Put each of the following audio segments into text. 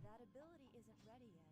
That ability isn't ready yet.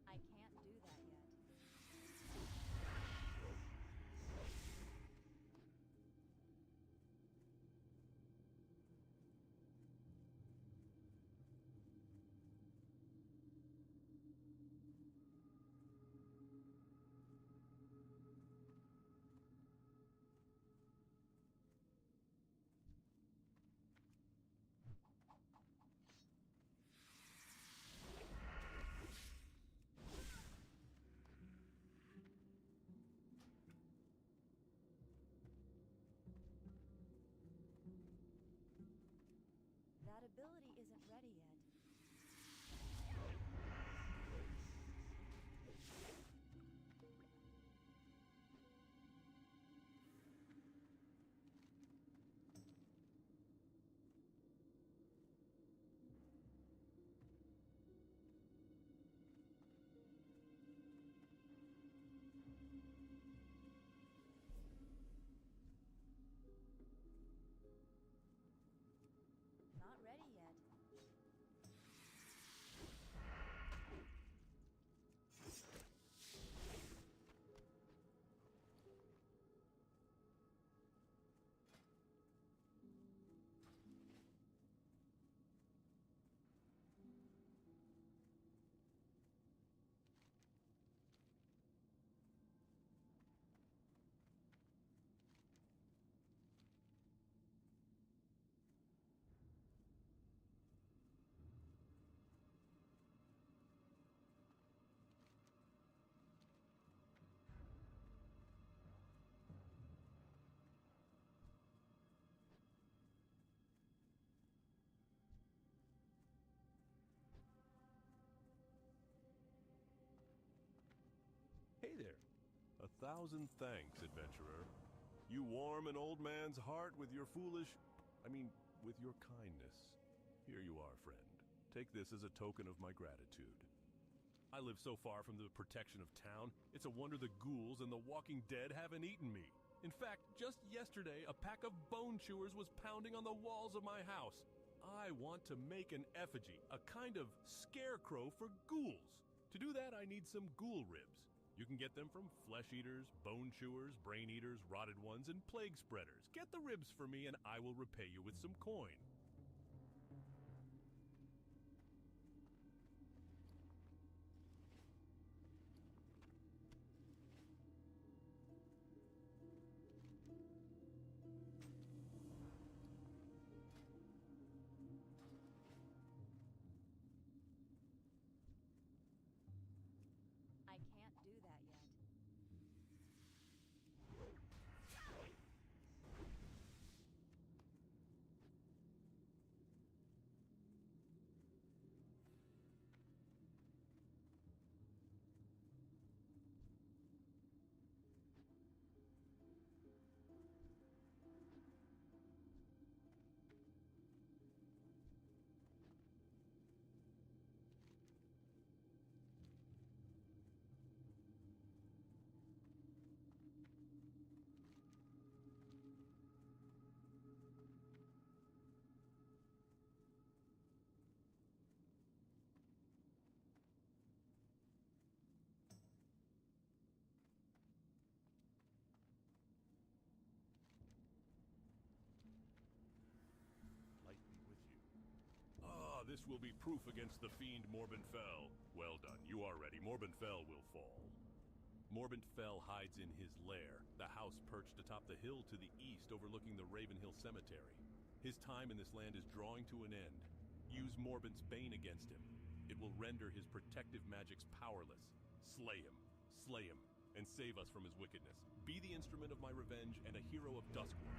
I can't do that yet. That ability isn't ready yet. Not ready yet. Hey there. 1,000 thanks, adventurer. You warm an old man's heart with your with your kindness. Here you are, friend. Take this as a token of my gratitude. I live so far from the protection of town, it's a wonder the ghouls and the walking dead haven't eaten me. In fact, just yesterday, a pack of bone chewers was pounding on the walls of my house. I want to make an effigy, a kind of scarecrow for ghouls. To do that, I need some ghoul ribs. You can get them from flesh eaters, bone chewers, brain eaters, rotted ones, and plague spreaders. Get the ribs for me and I will repay you with some coin. I can't do that yet. This will be proof against the fiend Morbinfell. Well done, you are ready. Morbinfell will fall. Morbinfell hides in his lair, the house perched atop the hill to the east overlooking the Ravenhill Cemetery. His time in this land is drawing to an end. Use Morbin's bane against him. It will render his protective magics powerless. Slay him, and save us from his wickedness. Be the instrument of my revenge and a hero of Duskwood.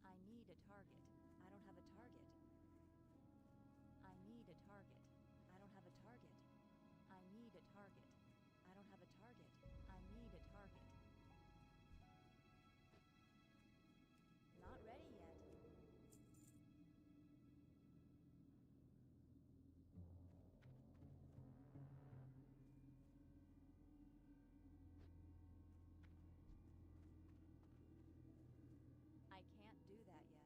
I need a target. I don't have a target. I need a target. I don't have a target. I need a target. I don't have a target. I need a target. Not ready yet. I can't do that yet.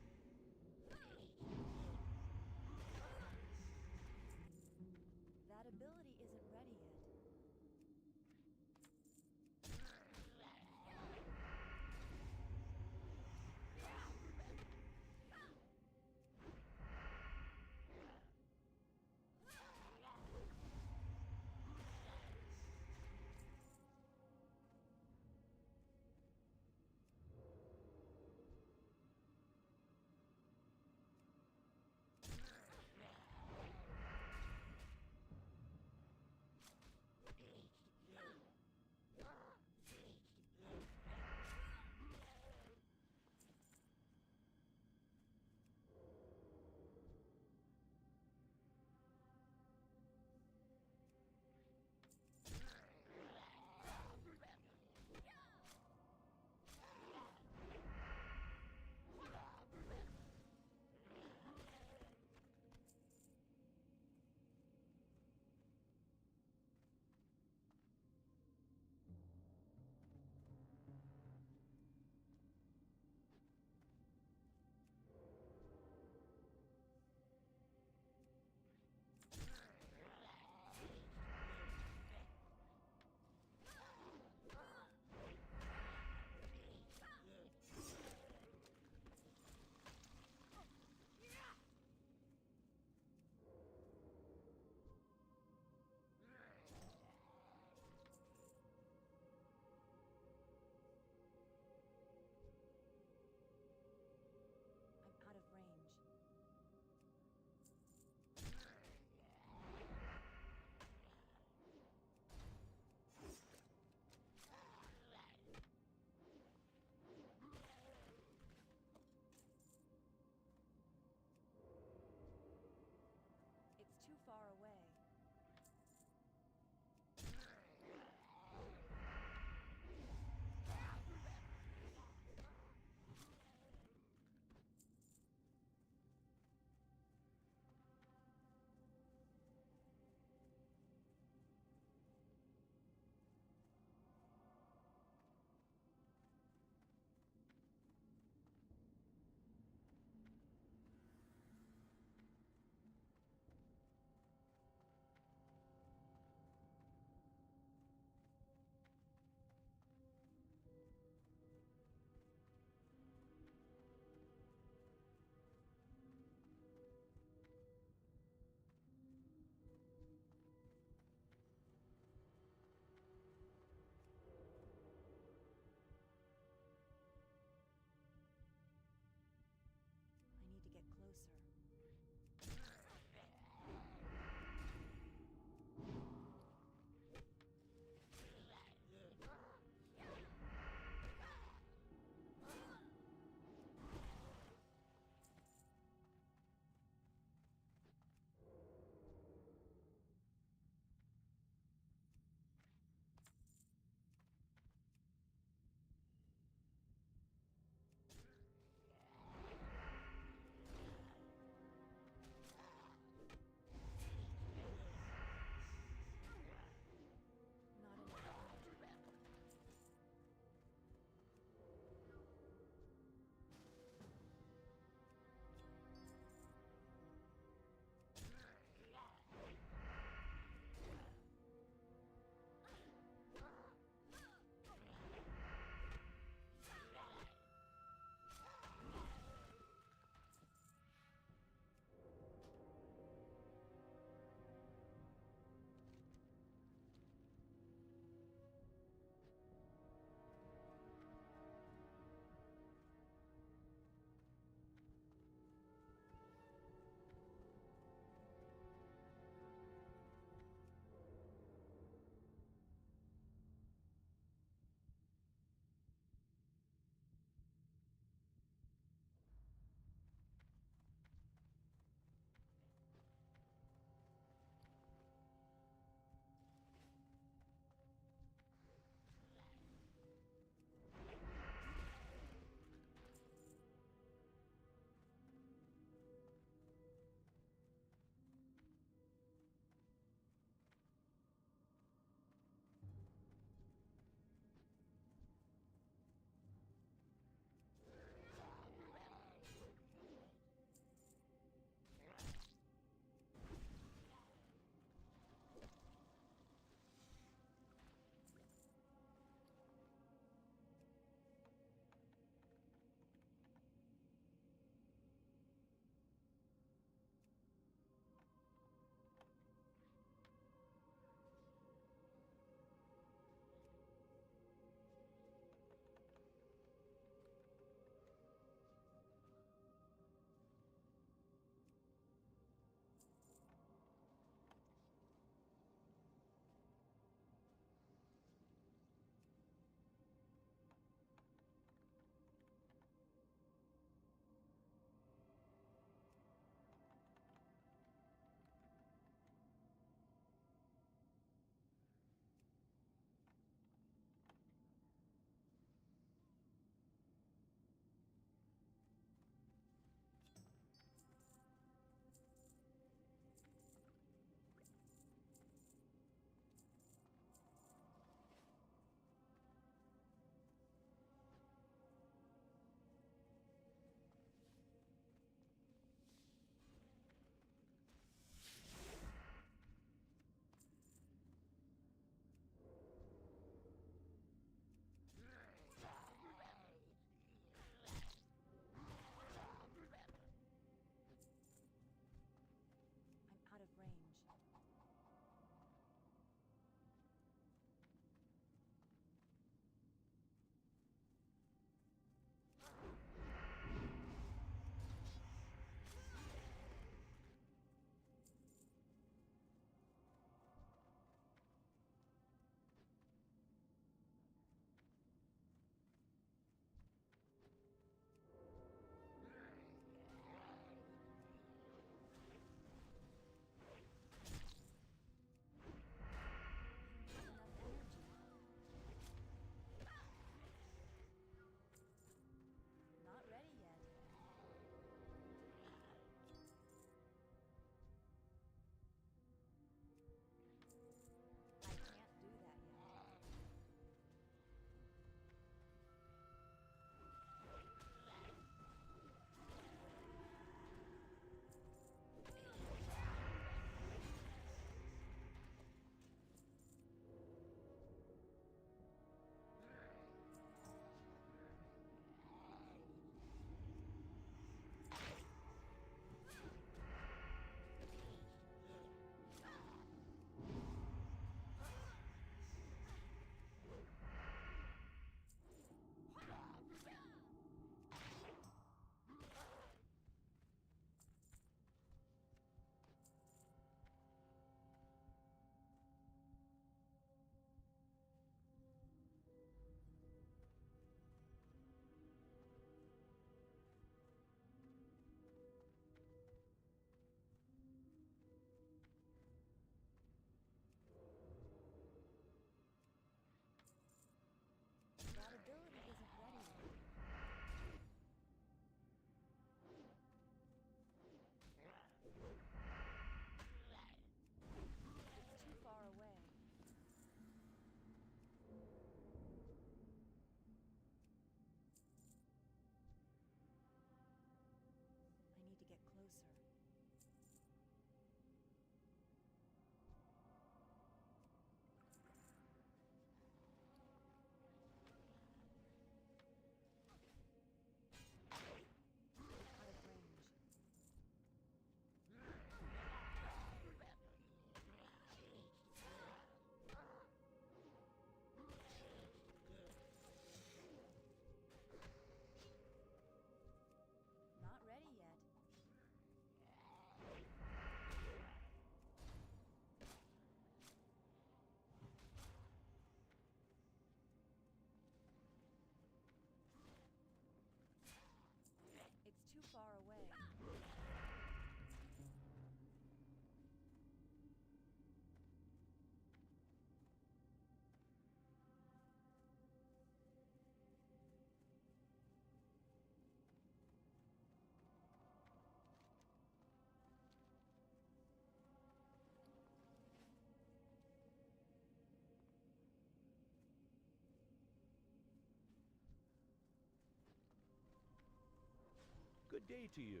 Good day to you.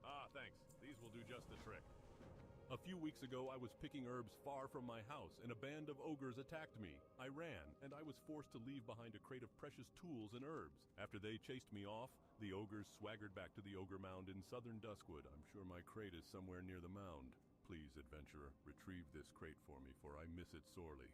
Ah, thanks. These will do just the trick. A few weeks ago, I was picking herbs far from my house, and a band of ogres attacked me. I ran, and I was forced to leave behind a crate of precious tools and herbs. After they chased me off, the ogres swaggered back to the ogre mound in southern Duskwood. I'm sure my crate is somewhere near the mound. Please, adventurer, retrieve this crate for me, for I miss it sorely.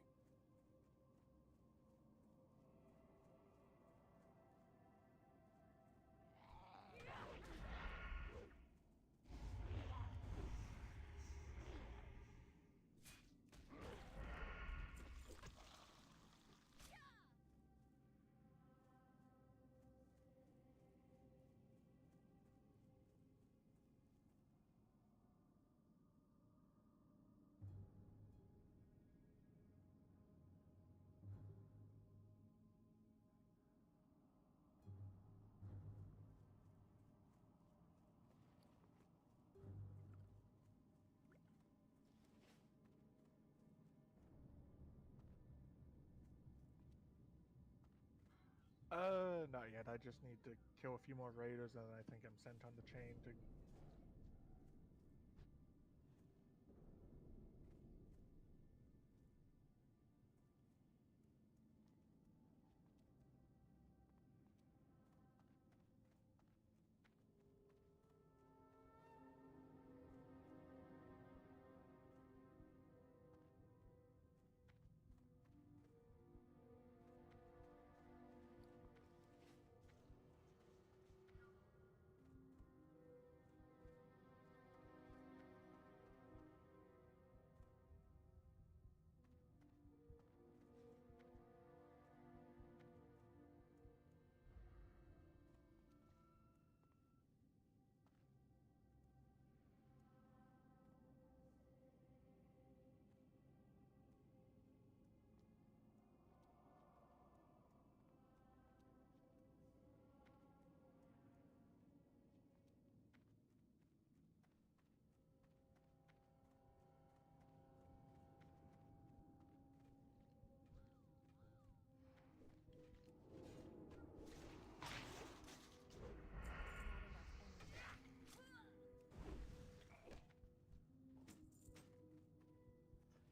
Not yet. I just need to kill a few more raiders, and I think I'm sent on the chain to.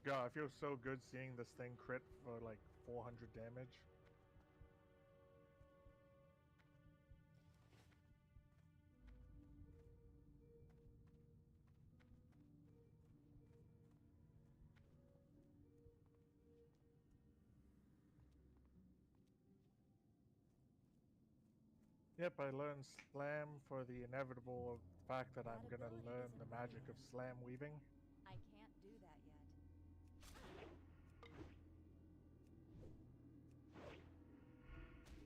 God, it feels so good seeing this thing crit for like 400 damage. Yep, I learned Slam for the inevitable fact that I'm gonna learn the magic of slam weaving. I can't do that yet.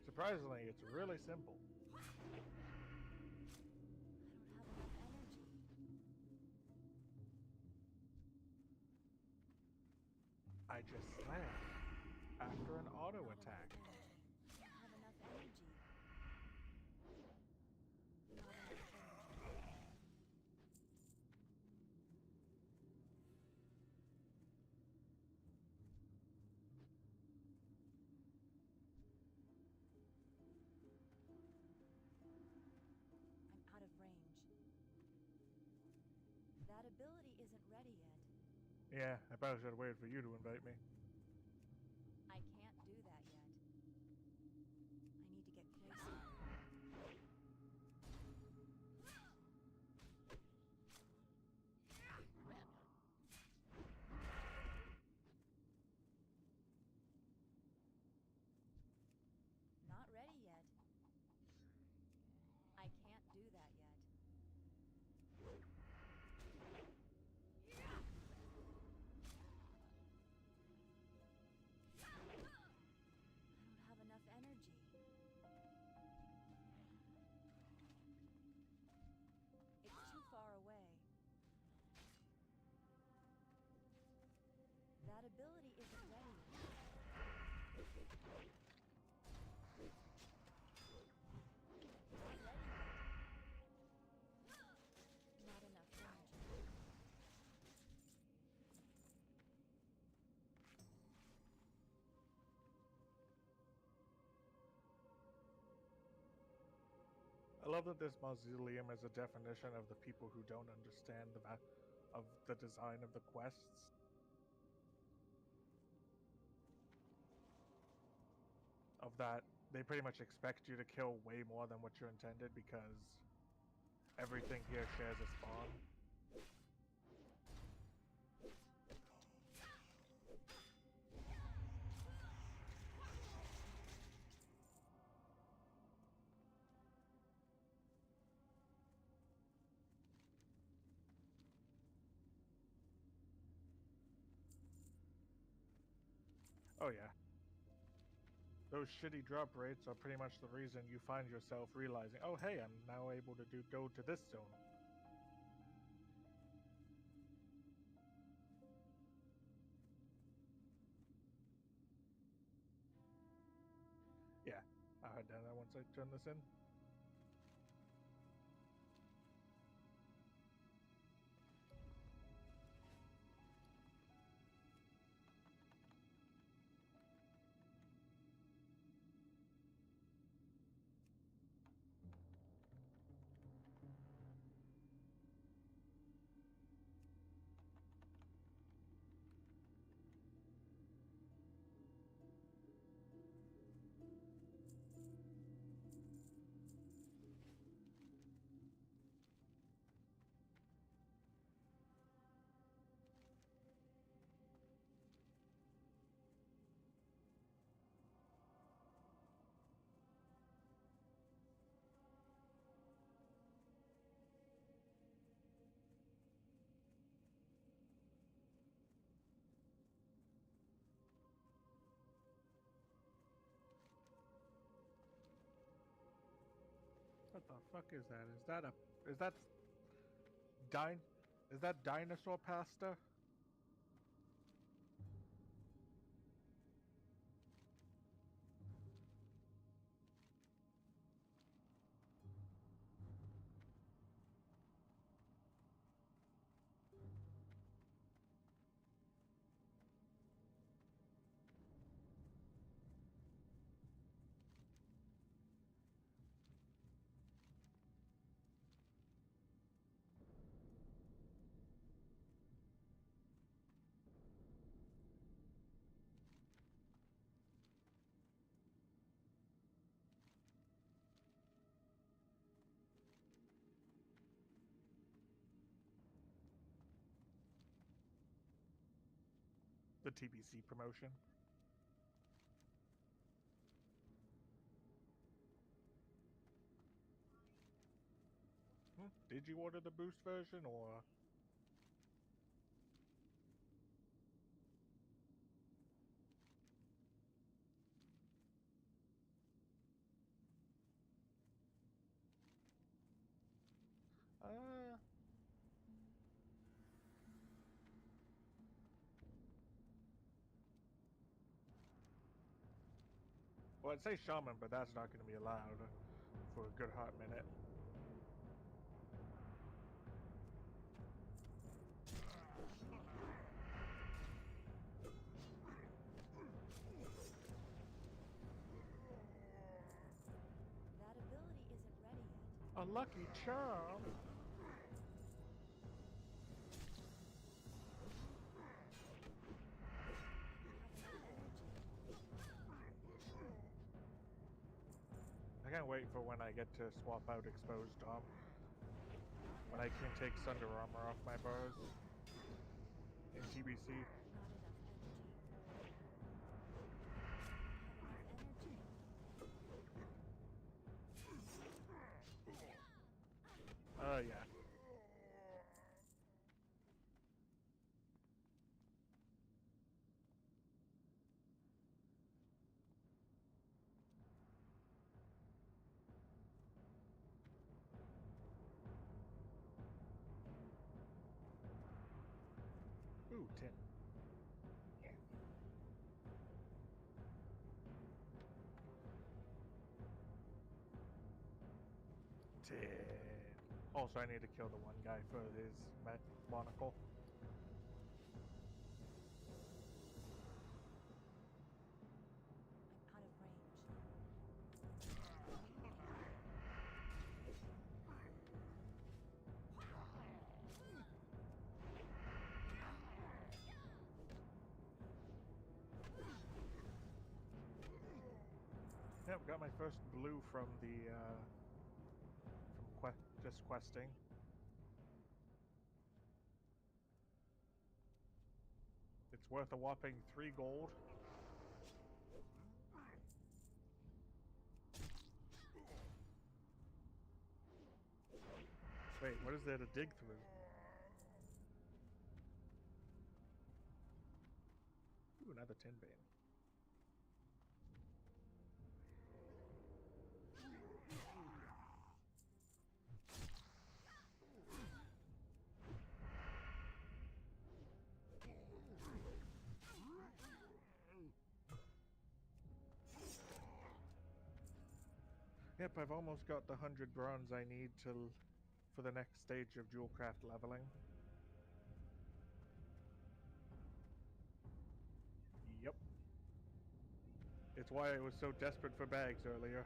Surprisingly, it's really simple. I don't have enough energy. I just slam after an auto Not attack. enough energy. I don't have enough energy. Not enough energy. I'm out of range. That ability isn't ready yet. Yeah, I probably should have waited for you to invite me. I can't do that yet. I need to get closer. Not ready yet. I can't do that yet. I don't have enough energy. It's too far away. That ability isn't ready yet. Not ready yet. Not enough energy. love that this mausoleum is a definition of the people who don't understand of the design of the quests. Of that, they pretty much expect you to kill way more than what you intended because everything here shares a spawn. Oh yeah. Those shitty drop rates are pretty much the reason you find yourself realizing, oh hey, I'm now able to go to this zone. Yeah, I'll head down there once I turn this in. What the fuck is that? Is that dinosaur pasta? The TBC promotion. Did you order the boost version or? Well, I'd say shaman, but that's not going to be allowed for a good hot minute. That ability isn't ready yet. A lucky charm. I can't wait for when I get to swap out exposed Dom. When I can take Thunder Armor off my bars in TBC. Yeah. Ooh, 10. Yeah. Also, I need to kill the one guy for his monocle. I'm out of range. Yep, got my first blue from the just questing. It's worth a whopping 3 gold. Wait, what is there to dig through? Ooh, another tin bin. Yep, I've almost got the 100 bronze I need for the next stage of jewel craft leveling. Yep. It's why I was so desperate for bags earlier.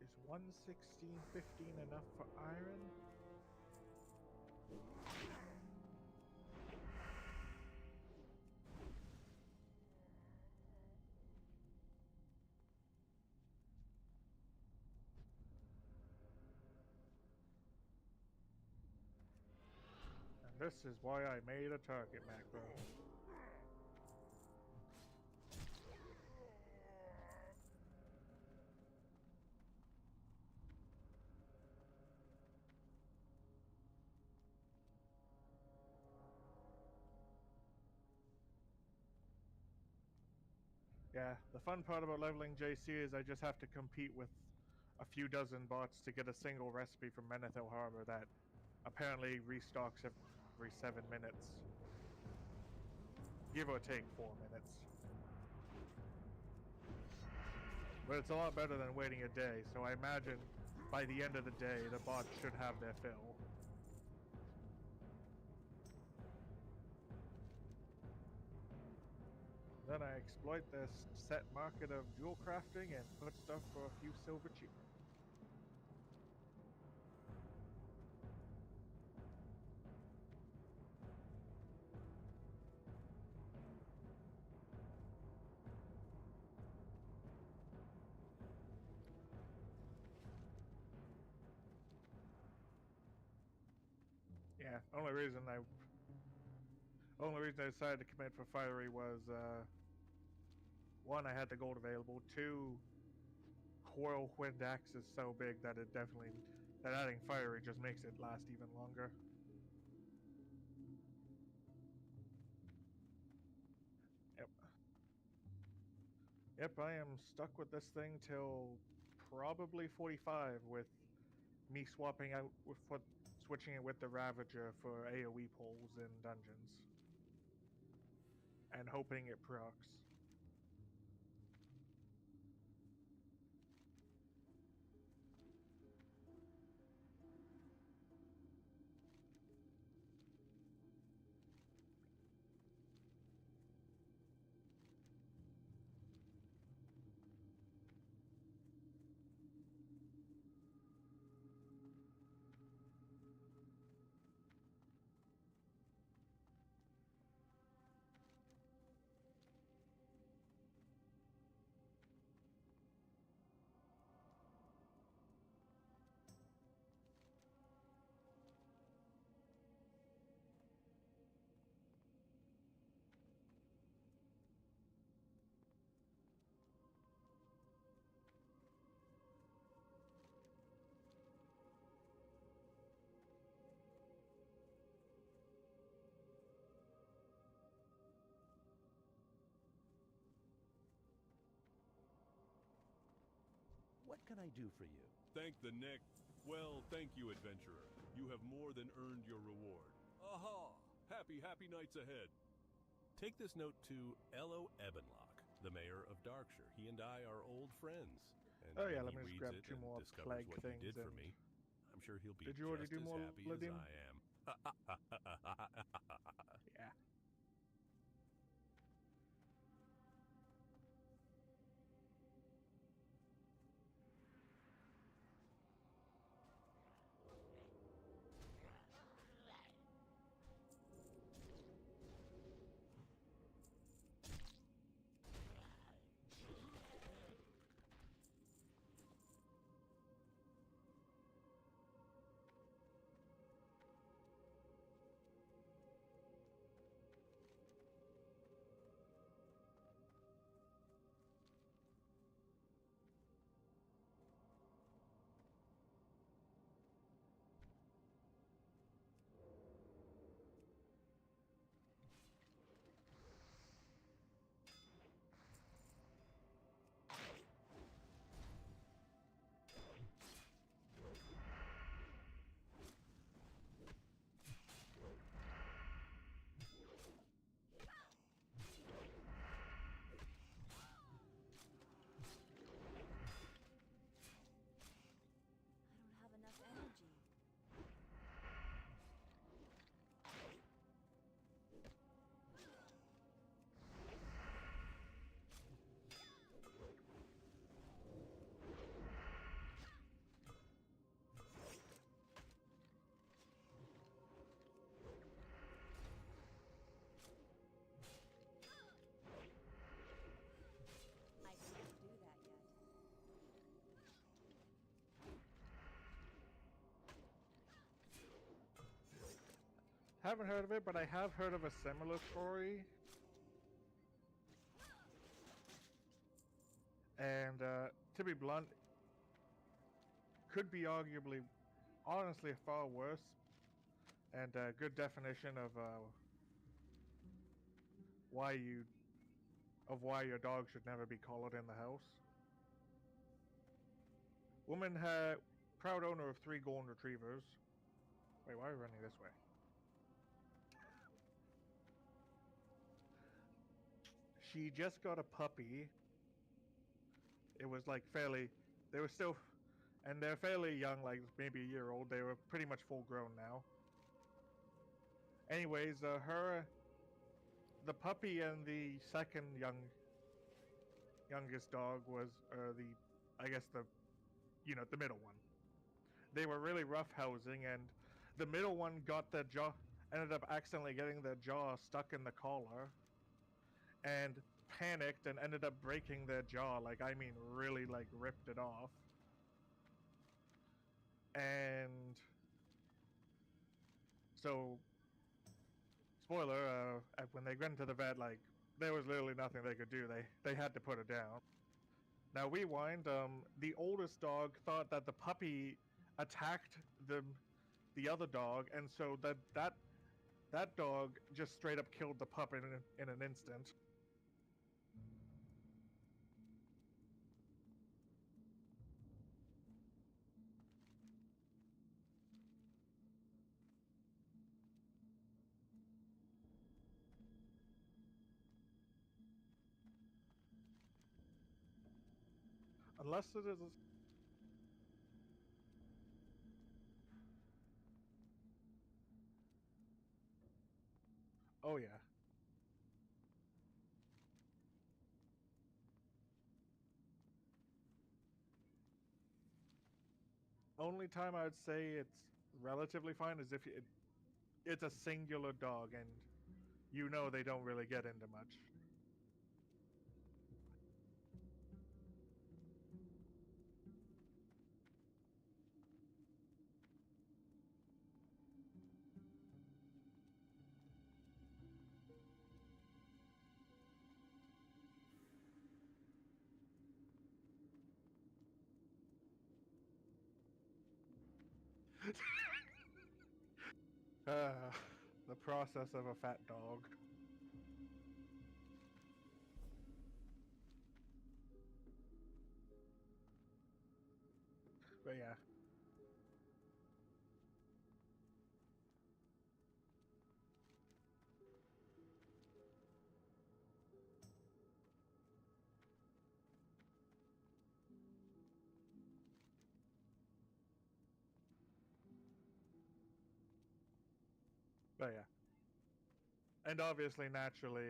Is 116.15 enough for iron? And this is why I made a target macro. Yeah, the fun part about leveling JC is I just have to compete with a few dozen bots to get a single recipe from Menethil Harbor that apparently restocks every 7 minutes. Give or take 4 minutes. But it's a lot better than waiting a day, so I imagine by the end of the day the bots should have their fill. Then I exploit this set market of jewel crafting and put stuff for a few silver cheaper. Yeah, only reason I decided to commit for fiery was one, I had the gold available. Two, whirlwind axe is so big that that adding fiery just makes it last even longer. Yep. Yep, I am stuck with this thing till probably 45 with me switching it with the Ravager for AoE pulls in dungeons. And hoping it procs. What can I do for you? Thank the neck. Well, thank you, adventurer. You have more than earned your reward. Aha! Happy, happy nights ahead. Take this note to Ello Ebenlock, the mayor of Darkshire. He and I are old friends. And Oh, yeah, when let me he just reads grab it 2 and more discovers plague what you things did for and- me, I'm sure he'll be Did you already just do as more happy as Lydium? I am. Yeah. I don't have enough energy. I can't do that yet. Haven't heard of it, but I have heard of a similar story. And to be blunt, could be arguably, honestly, far worse. And a good definition of why your dog should never be collared in the house. Woman had proud owner of 3 golden retrievers. Wait, why are we running this way? She just got a puppy. It was like they were still, and they're fairly young, like maybe a year old. They were pretty much full grown now. Anyways, the puppy and the second youngest dog was I guess the middle one. They were really rough housing, and the middle one ended up accidentally getting their jaw stuck in the collar, and panicked and ended up breaking their jaw. Like, I mean, really, like, ripped it off. And so, spoiler, when they went to the vet, like, there was literally nothing they could do. They had to put it down. Now, rewind, the oldest dog thought that the puppy attacked the other dog, and so that dog just straight up killed the pup in an instant. Unless it is. Oh, yeah. Only time I would say it's relatively fine is if it's a singular dog and you know they don't really get into much. The process of a fat dog. But yeah. But yeah. And obviously, naturally,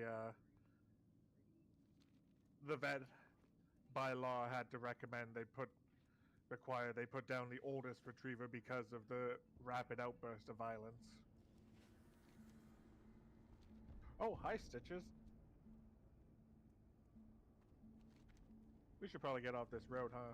the vet by law had to recommend they put down the oldest retriever because of the rapid outburst of violence. Oh, hi, Stitches. We should probably get off this road, huh?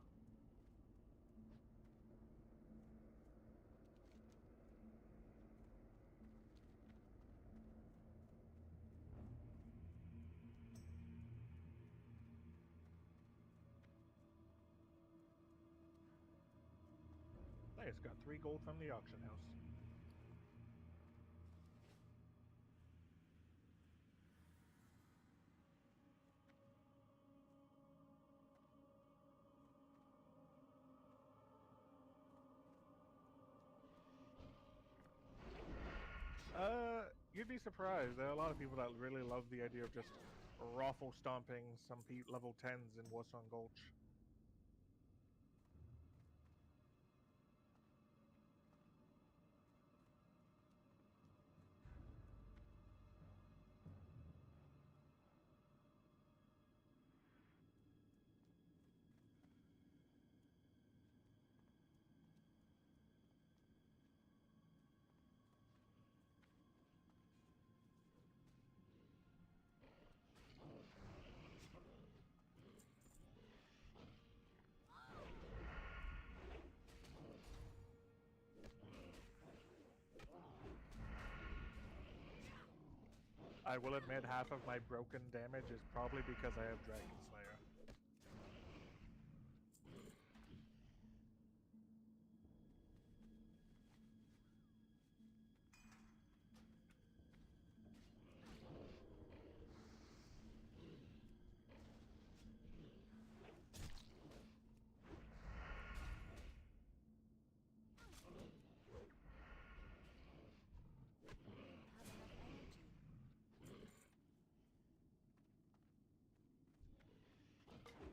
Hey, it's got 3 gold from the auction house. You'd be surprised. There are a lot of people that really love the idea of just raffle stomping some level 10s in Warsong Gulch. I will admit half of my broken damage is probably because I have Dragon Slayer.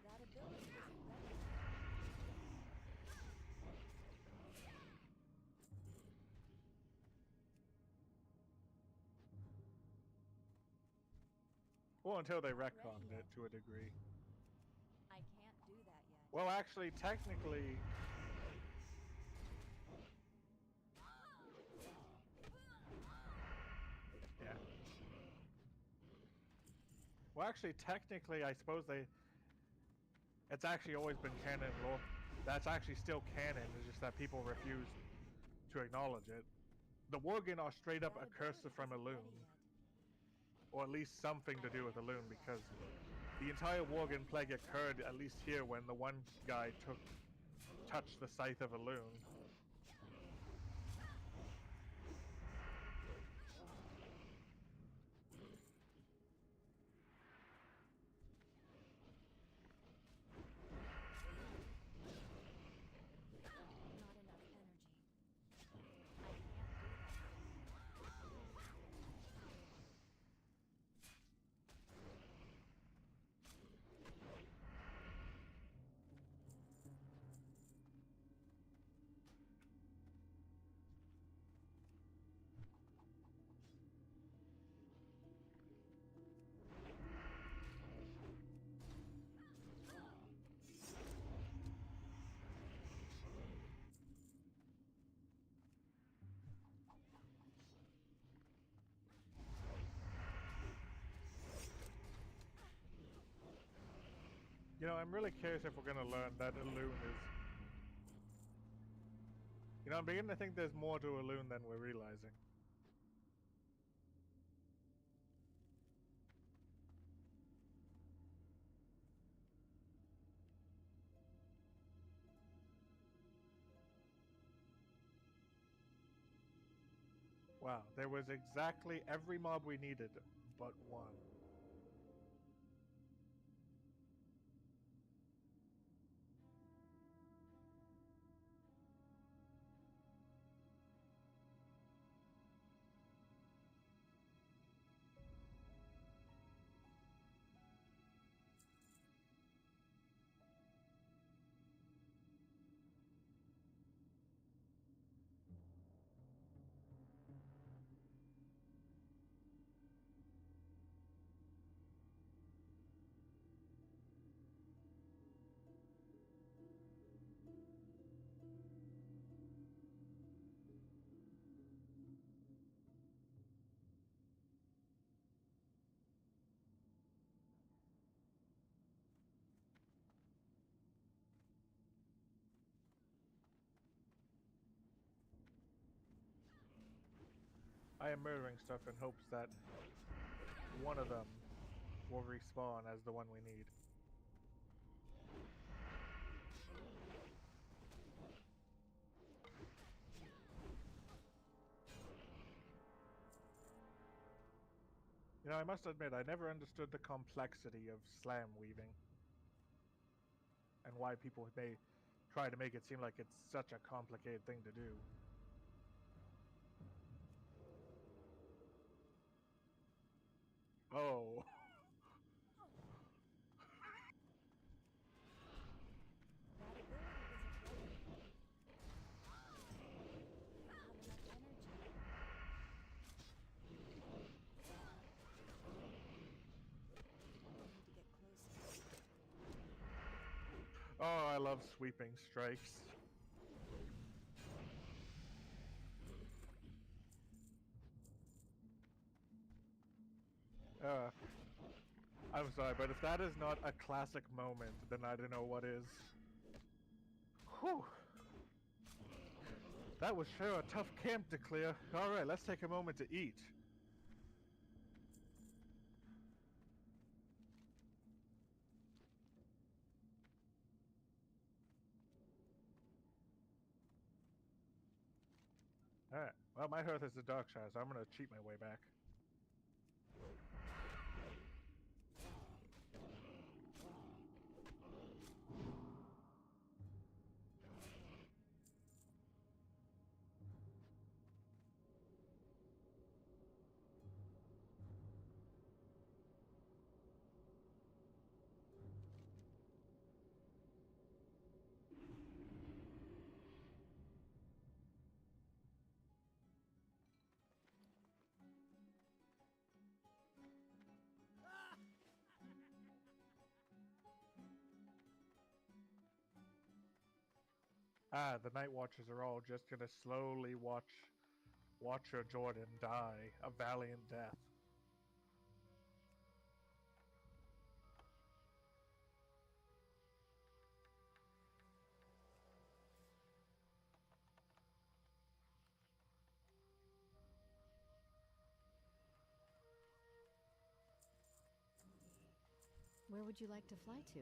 That ability isn't ready. Well, until they Not retconned ready it to a degree. I can't do that yet. Well, actually, technically... Yeah. Well, actually, technically, I suppose they... It's actually always been canon lore. That's actually still canon, it's just that people refuse to acknowledge it. The Worgen are straight up a That curse ability from a isn't loon. ready yet. Or at least something to I do with the can't loon, do that. because the entire Worgen plague occurred at least here when the one guy touched the scythe of a loon. Not enough energy. I can't do that yet. You know, I'm really curious if we're gonna learn that a loon is... You know, I'm beginning to think there's more to a loon than we're realizing. Wow, there was exactly every mob we needed, but one. I am murdering stuff in hopes that one of them will respawn as the one we need. You know, I must admit, I never understood the complexity of slam weaving. And why people may try to make it seem like it's such a complicated thing to do. Oh. That ability isn't working. I don't have enough energy. I need to get closer. Oh, I love sweeping strikes. I'm sorry, but if that is not a classic moment, then I don't know what is. Whew. That was sure a tough camp to clear. Alright, let's take a moment to eat. Alright, well, my hearth is the dark side, so I'm gonna cheat my way back. Ah, the Night Watchers are all just gonna slowly Watcher Jordan die a valiant death. Where would you like to fly to?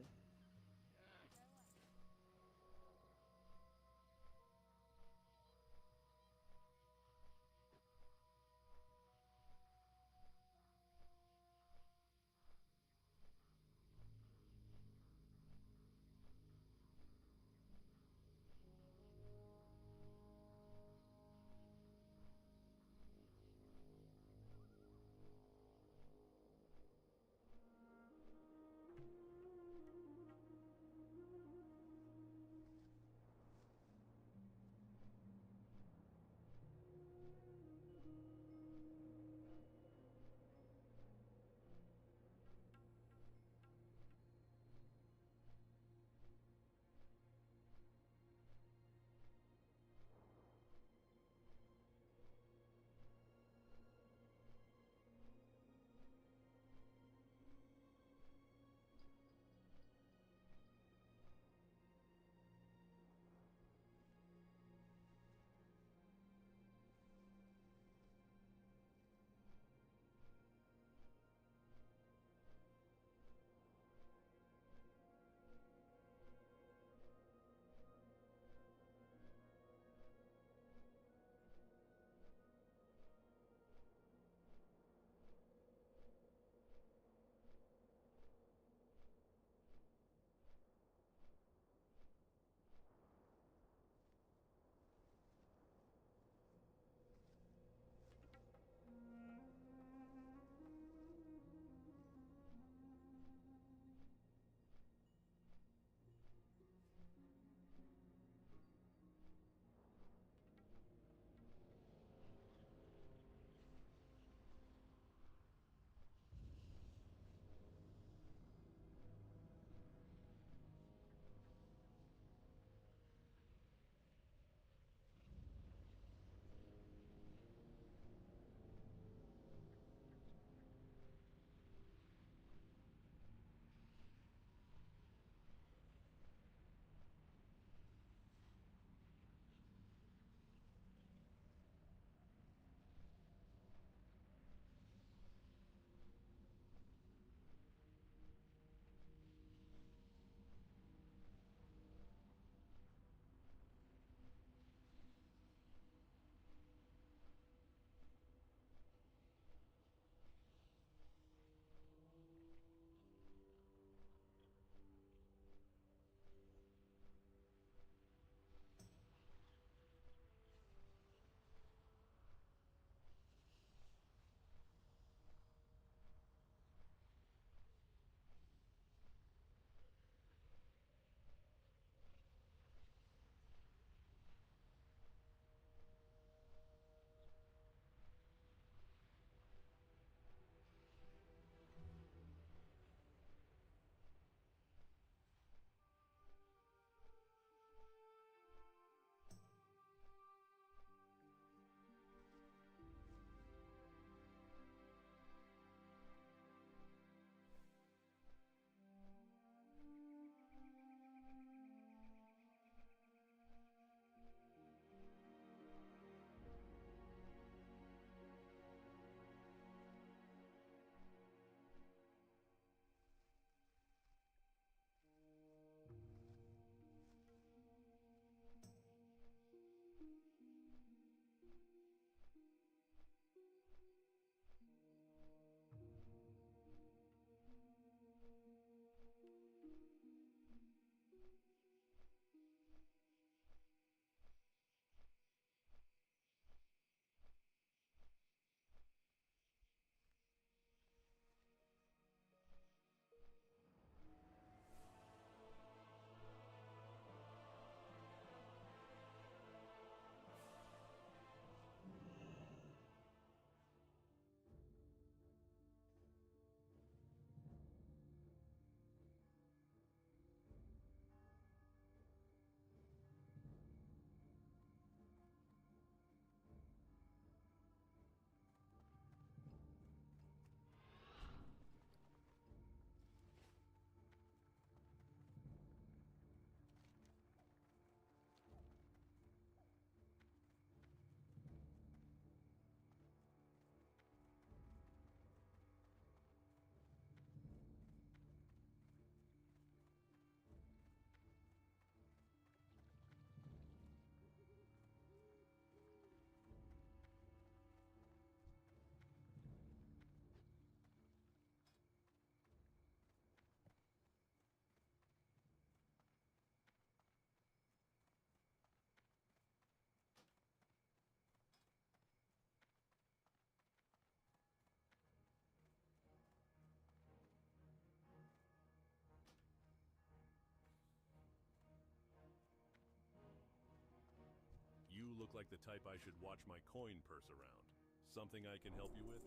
look like the type I should watch my coin purse around. Something I can help you with?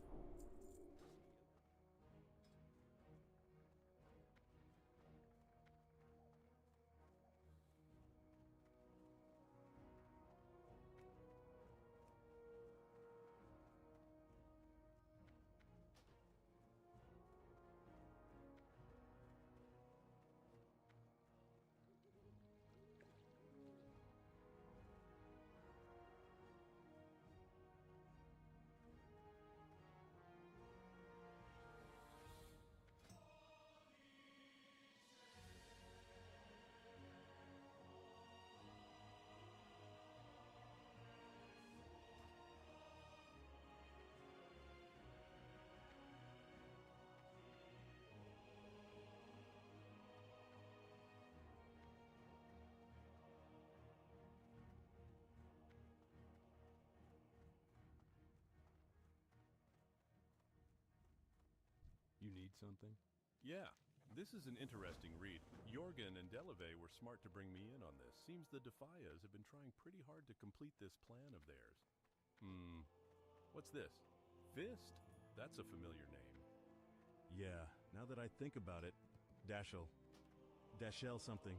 You need something? Yeah, this is an interesting read. Jorgen and Delave were smart to bring me in on this. Seems the Defias have been trying pretty hard to complete this plan of theirs. What's this? Fist? That's a familiar name. Yeah, now that I think about it, Dashel something.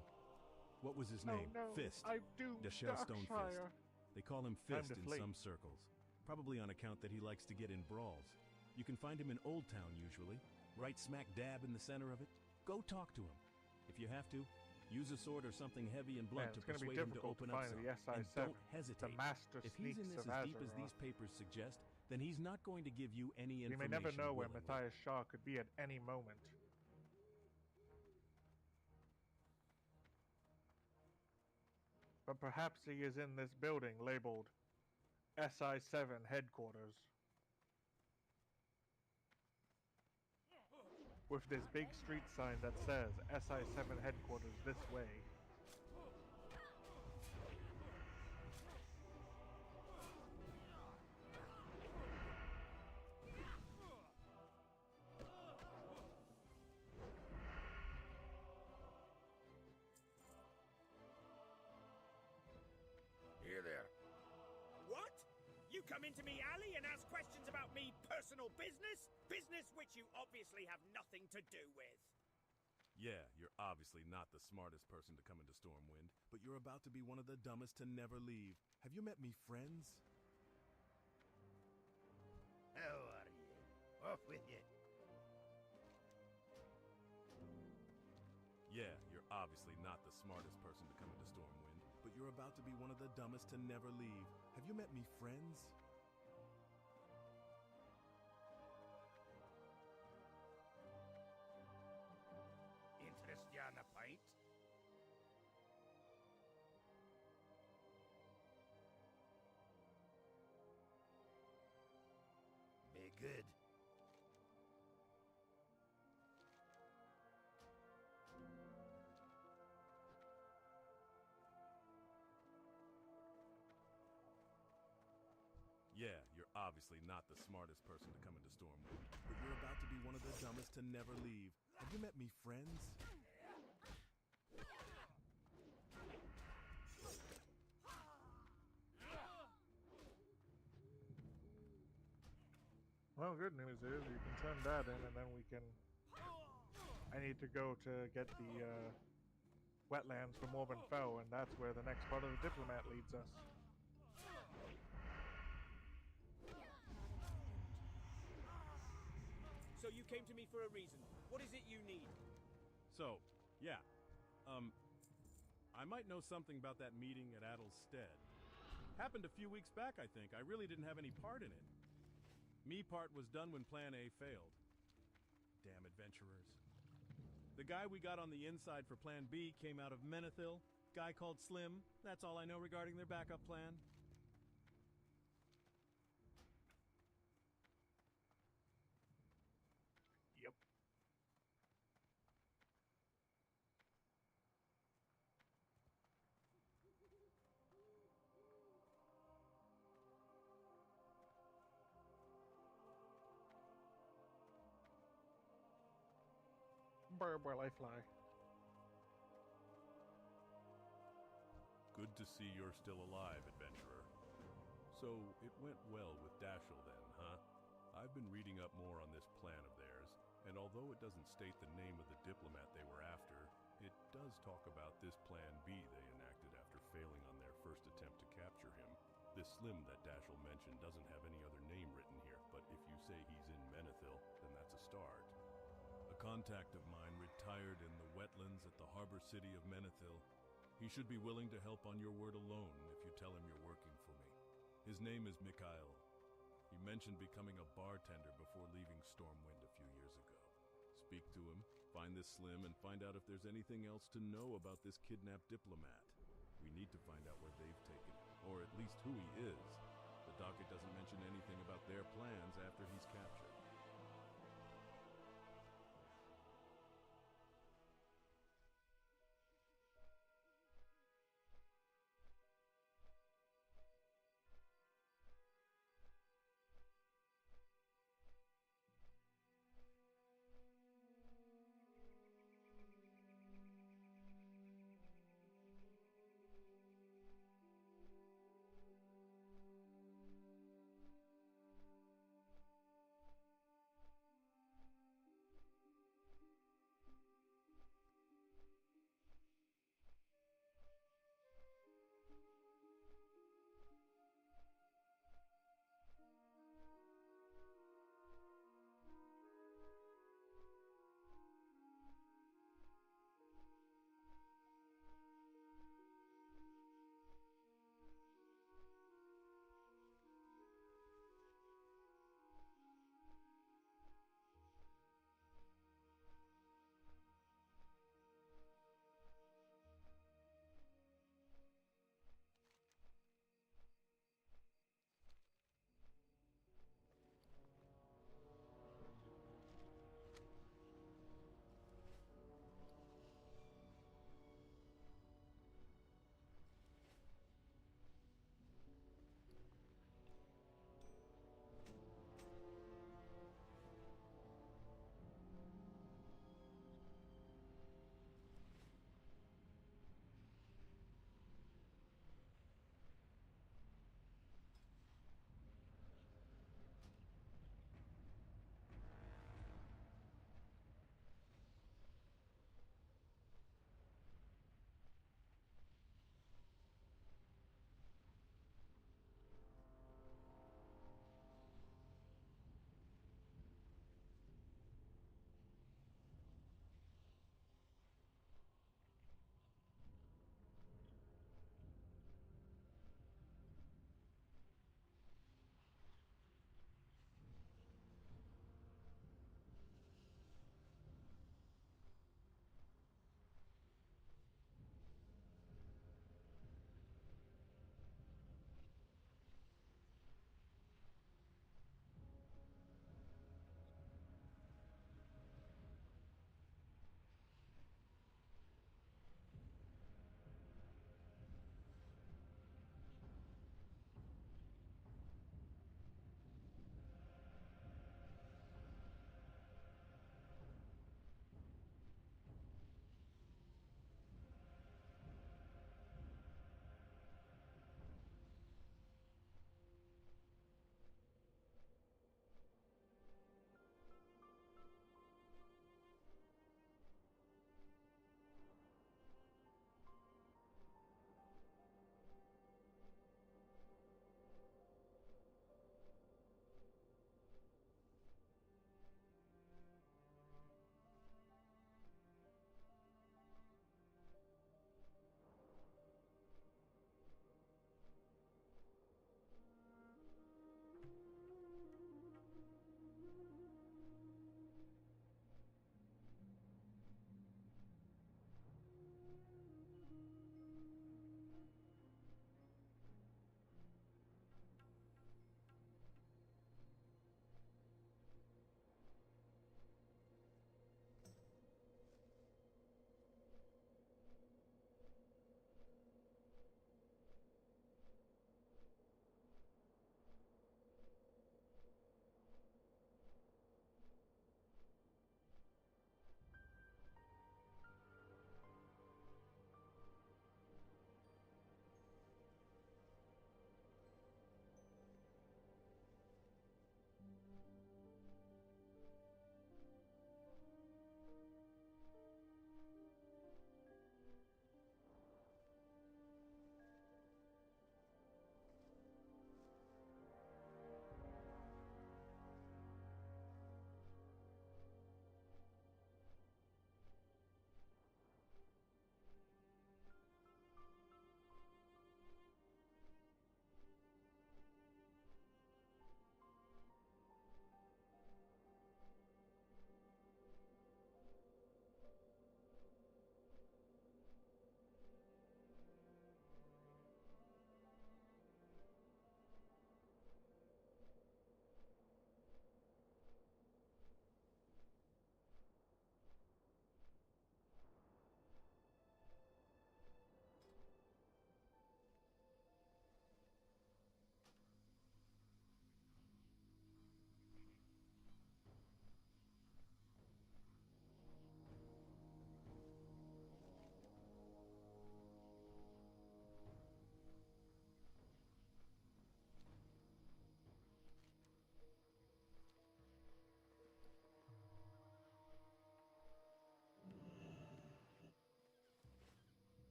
What was his name? No, Fist. I do, Dashel Stonefist. Darkshire. They call him Time Fist to in flee. some circles. Probably on account that he likes to get in brawls. You can find him in Old Town usually, right smack dab in the center of it. Go talk to him. If you have to, use a sword or something heavy and blunt Man, to it's gonna be persuade him to difficult open to up find some. the And SI-7, don't the hesitate. master If he's in sneaks this of as deep as Azeroth. these papers suggest, then he's not going to give you any We may information never know where willingly. Matthias Shaw could be at any moment. But perhaps he is in this building labeled SI-7 headquarters. With this big street sign that says SI-7 headquarters this way. Here there. What? You come into me alley and ask questions about me personal business? Business which you obviously have nothing to do with. Yeah, you're obviously not the smartest person to come into Stormwind, but you're about to be one of the dumbest to never leave. Have you met me friends? How are you? Off with you. Yeah, you're obviously not the smartest person to come into Stormwind, but you're about to be one of the dumbest to never leave. Have you met me friends? Interest you on a pint? Be good. Yeah, you're obviously not the smartest person to come into Stormwind, but you're about to be one of the dumbest to never leave. Have you met me friends? Well, good news is you can turn that in and then we can... I need to go to get the wetlands for Morbin Fell, and that's where the next part of the diplomat leads us. So you came to me for a reason. What is it you need? So, yeah. I might know something about that meeting at Adel's Stead. Happened a few weeks back, I think. I really didn't have any part in it. Me part was done when Plan A failed. Damn adventurers. The guy we got on the inside for Plan B came out of Menethil. Guy called Slim. That's all I know regarding their backup plan. Yep. Where I fly. Good to see you're still alive, adventurer. So it went well with Dashel then, huh? I've been reading up more on this plan of theirs, and although it doesn't state the name of the diplomat they were after, it does talk about this Plan B they enacted after failing on their first attempt to capture him. This Slim that Dashel mentioned doesn't have any other name written here, but if you say he's in Menethil, then that's a start. A contact of mine retired in the wetlands at the harbor city of Menethil. He should be willing to help on your word alone if you tell him you're working for me. His name is Mikhail. He mentioned becoming a bartender before leaving Stormwind a few years ago. Speak to him, find this Slim, and find out if there's anything else to know about this kidnapped diplomat. We need to find out where they've taken him, or at least who he is. The docket doesn't mention anything about their plans after he's captured.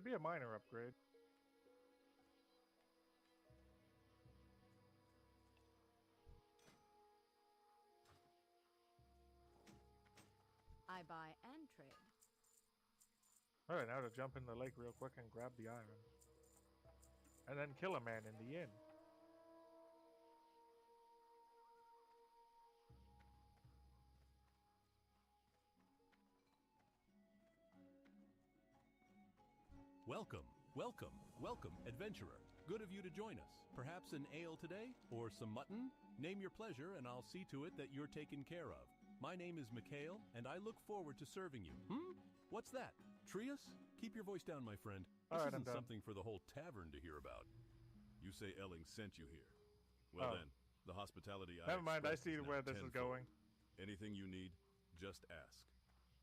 it'd be a minor upgrade. I buy and trade. Alright, now to jump in the lake real quick and grab the iron. And then kill a man in the inn. Welcome, welcome, welcome, adventurer. Good of you to join us. Perhaps an ale today? Or some mutton? Name your pleasure and I'll see to it that you're taken care of. My name is Mikhail, and I look forward to serving you. What's that? Trius? Keep your voice down, my friend. This All right, I'm isn't done. something for the whole tavern to hear about. You say Elling sent you here. Well Oh. then, the hospitality Never mind, I expressed see is where now this is tenfold. going. Anything you need, just ask.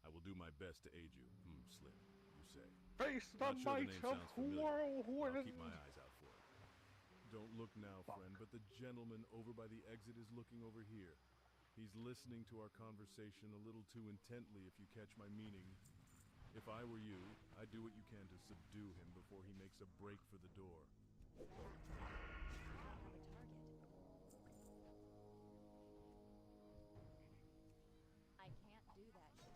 I will do my best to aid you. Slim, you say. Face the Not sure the might name of sounds familiar. whirlwind! I'll keep my eyes out for it. Don't look now, friend, but the gentleman over by the exit is looking over here. He's listening to our conversation a little too intently, if you catch my meaning. If I were you, I'd do what you can to subdue him before he makes a break for the door. I don't have a target. I can't do that yet.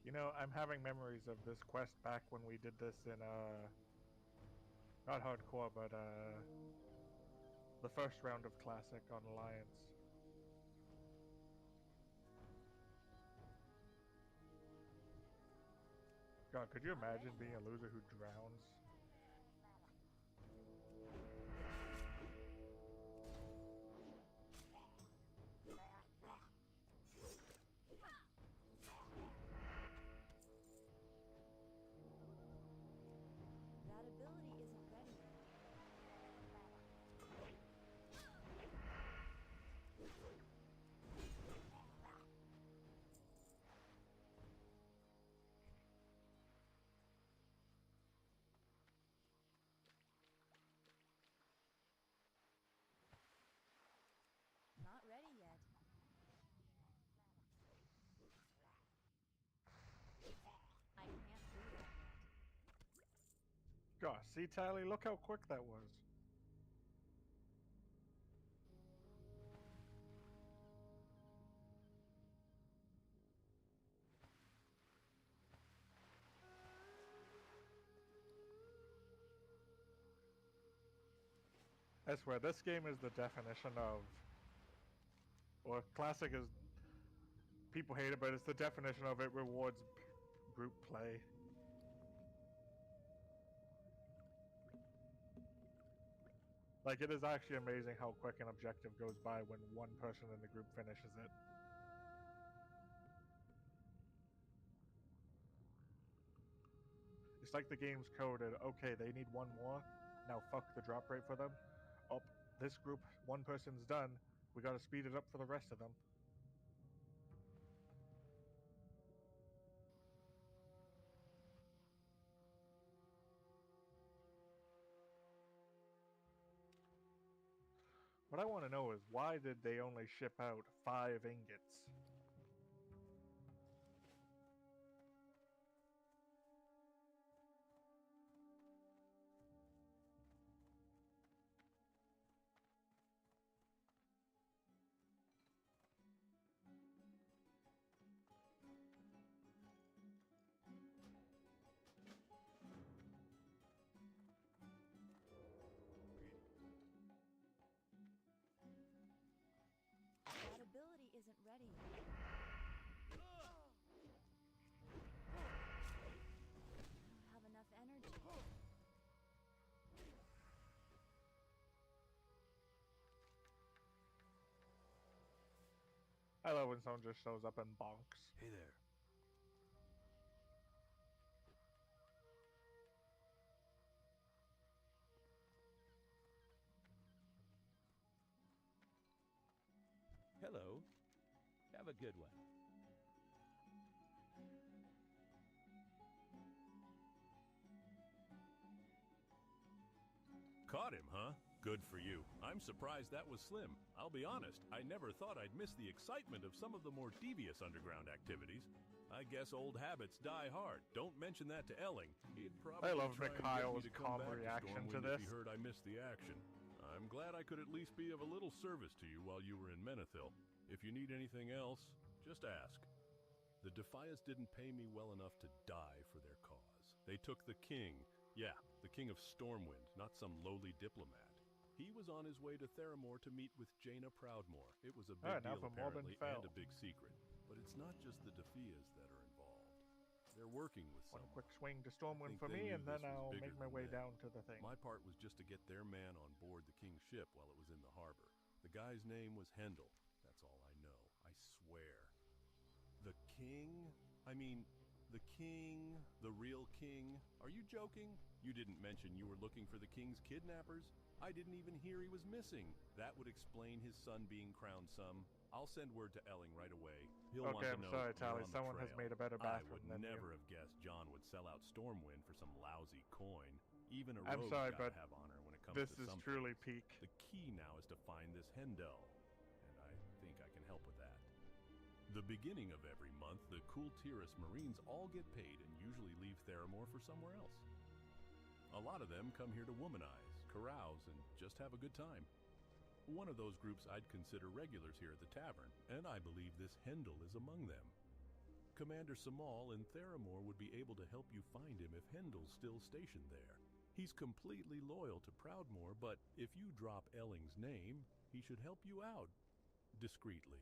You know, I'm having memories of this quest back when we did this in, not hardcore, but, the first round of Classic on Alliance. God, could you imagine being a loser who drowns? That ability isn't ready yet. Not ready yet. I can't do that yet. Gosh, see, Tally, look how quick that was. I swear, this game is the definition of... Or Classic is... People hate it, but it's the definition of it rewards group play. Like, it is actually amazing how quick an objective goes by when one person in the group finishes it. It's like the game's coded, okay, they need one more, now fuck the drop rate for them. Oh, this group, one person's done, we gotta speed it up for the rest of them. What I want to know is, why did they only ship out 5 ingots? That ability isn't ready yet. I don't have enough energy. I love when someone just shows up and bonks. Hey there. Hello. Have a good one. Caught him, huh? Good for you. I'm surprised that was slim. I'll be honest, I never thought I'd miss the excitement of some of the more devious underground activities. I guess old habits die hard. Don't mention that to Elling. He'd probably love try and get me Mikhail's to come calm back reaction to to Stormwind if this. he heard I missed the action. I'm glad I could at least be of a little service to you while you were in Menethil. If you need anything else, just ask. The Defias didn't pay me well enough to die for their cause. They took the king. Yeah, the king of Stormwind, not some lowly diplomat. He was on his way to Theramore to meet with Jaina Proudmoore. It was a big Alright, now deal for Morbin apparently, Fell. and a big secret. But it's not just the Defias that are involved. They're working with One someone. quick swing to I Stormwind think for they me, knew and then this was I'll bigger make my than way them. down to the thing. My part was just to get their man on board the king's ship while it was in the harbor. The guy's name was Hendel. That's all I know. I swear. The king? I mean, the king? The real king? Are you joking? You didn't mention you were looking for the king's kidnappers? I didn't even hear he was missing. That would explain his son being crowned some. I'll send word to Elling right away. He'll want Okay, to I'm know sorry, you're Tally. on the Someone has trail. made a better I bathroom would than never you. have guessed John would sell out Stormwind for some lousy coin. Even a I'm rogue's sorry, gotta but have honor when it comes This to is something. truly peak. The key now is to find this Hendel, and I think I can help with that. The beginning of every month, the Talycras Marines all get paid and usually leave Theramore for somewhere else. A lot of them come here to womanize, carouse, and just have a good time. One of those groups I'd consider regulars here at the tavern, and I believe this Hendel is among them. Commander Samal in Theramore would be able to help you find him if Hendel's still stationed there. He's completely loyal to Proudmoore, but if you drop Elling's name, he should help you out discreetly.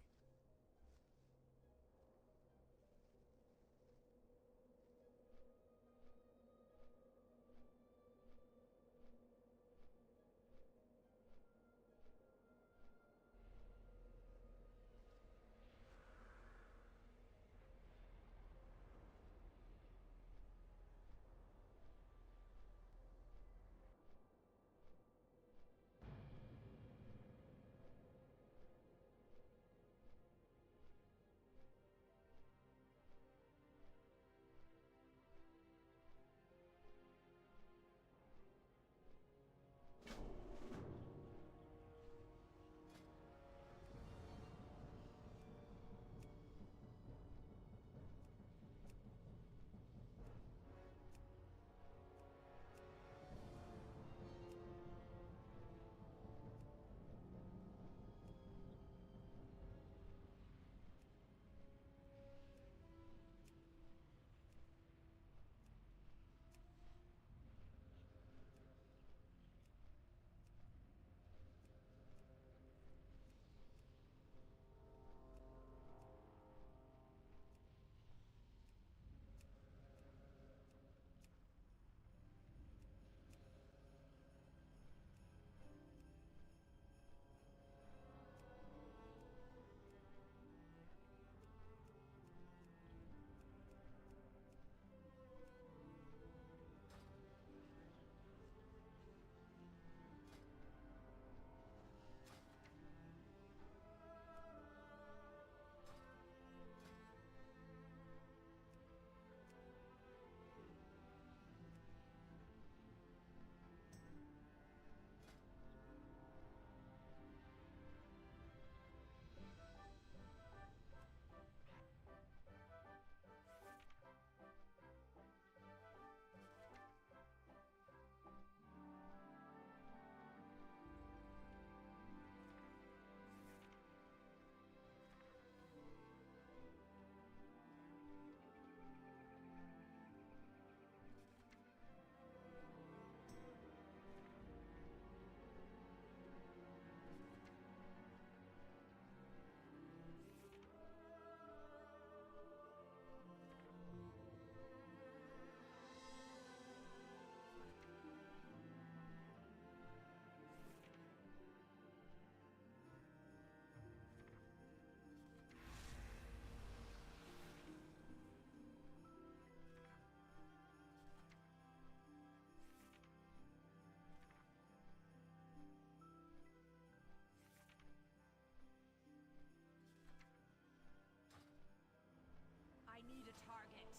I need a target.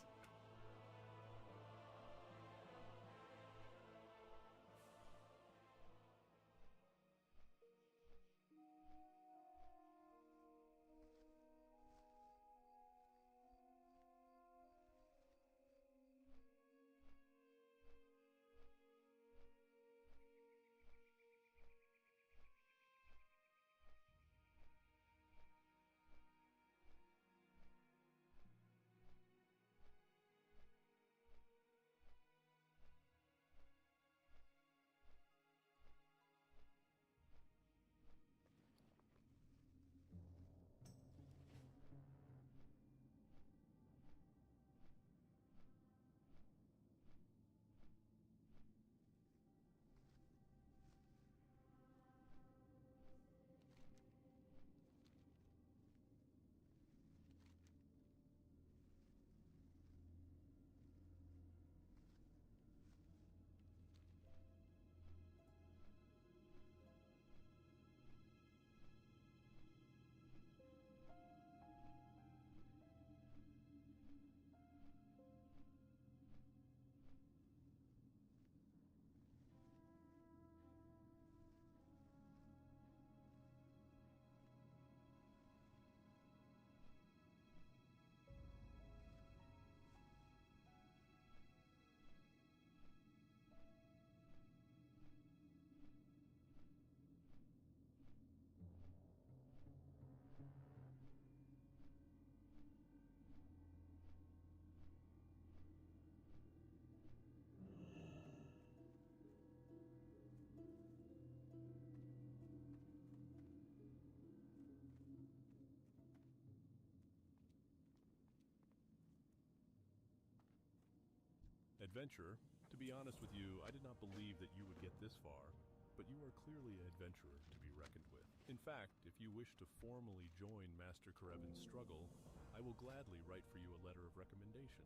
Adventurer, to be honest with you, I did not believe that you would get this far, but you are clearly an adventurer to be reckoned with. In fact, if you wish to formally join Master Karevin's struggle, I will gladly write for you a letter of recommendation.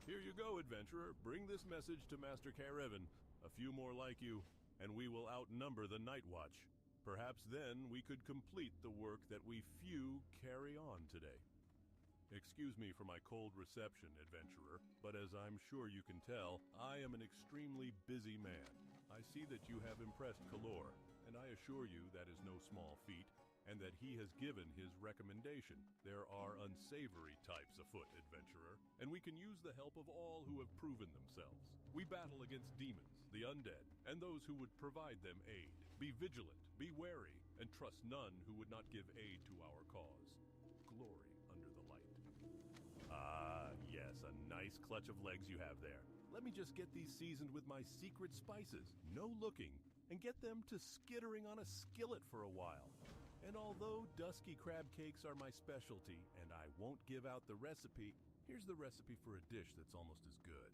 Here you go, adventurer. Bring this message to Master Karevin. A few more like you, and we will outnumber the Night Watch. Perhaps then we could complete the work that we few carry on today. Excuse me for my cold reception, adventurer, but as I'm sure you can tell, I am an extremely busy man. I see that you have impressed Kalor, and I assure you that is no small feat, and that he has given his recommendation. There are unsavory types afoot, adventurer, and we can use the help of all who have proven themselves. We battle against demons, the undead, and those who would provide them aid. Be vigilant, be wary, and trust none who would not give aid to our cause. Glory under the light. Ah, yes, a nice clutch of legs you have there. Let me just get these seasoned with my secret spices, no looking, and get them to skittering on a skillet for a while. And although dusky crab cakes are my specialty, and I won't give out the recipe, here's the recipe for a dish that's almost as good.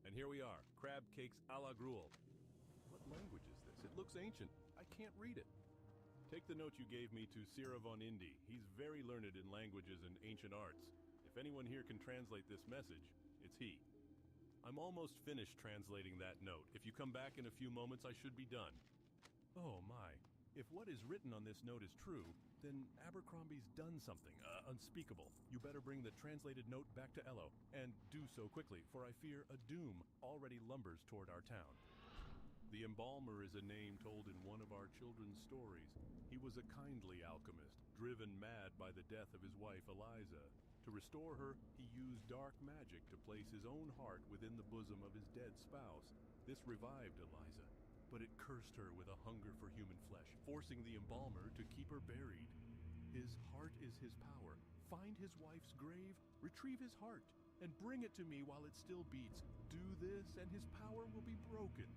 And here we are, crab cakes a la gruel. What language is this? It looks ancient. I can't read it. Take the note you gave me to Sira von Indy. He's very learned in languages and ancient arts. If anyone here can translate this message, it's he. I'm almost finished translating that note. If you come back in a few moments, I should be done. Oh my. If what is written on this note is true, then Abercrombie's done something unspeakable. You better bring the translated note back to Ello, and do so quickly, for I fear a doom already lumbers toward our town. The Embalmer is a name told in one of our children's stories. He was a kindly alchemist, driven mad by the death of his wife Eliza. To restore her, he used dark magic to place his own heart within the bosom of his dead spouse. This revived Eliza, but it cursed her with a hunger for human flesh, forcing the Embalmer to keep her buried. His heart is his power. Find his wife's grave, retrieve his heart, and bring it to me while it still beats. Do this, and his power will be broken.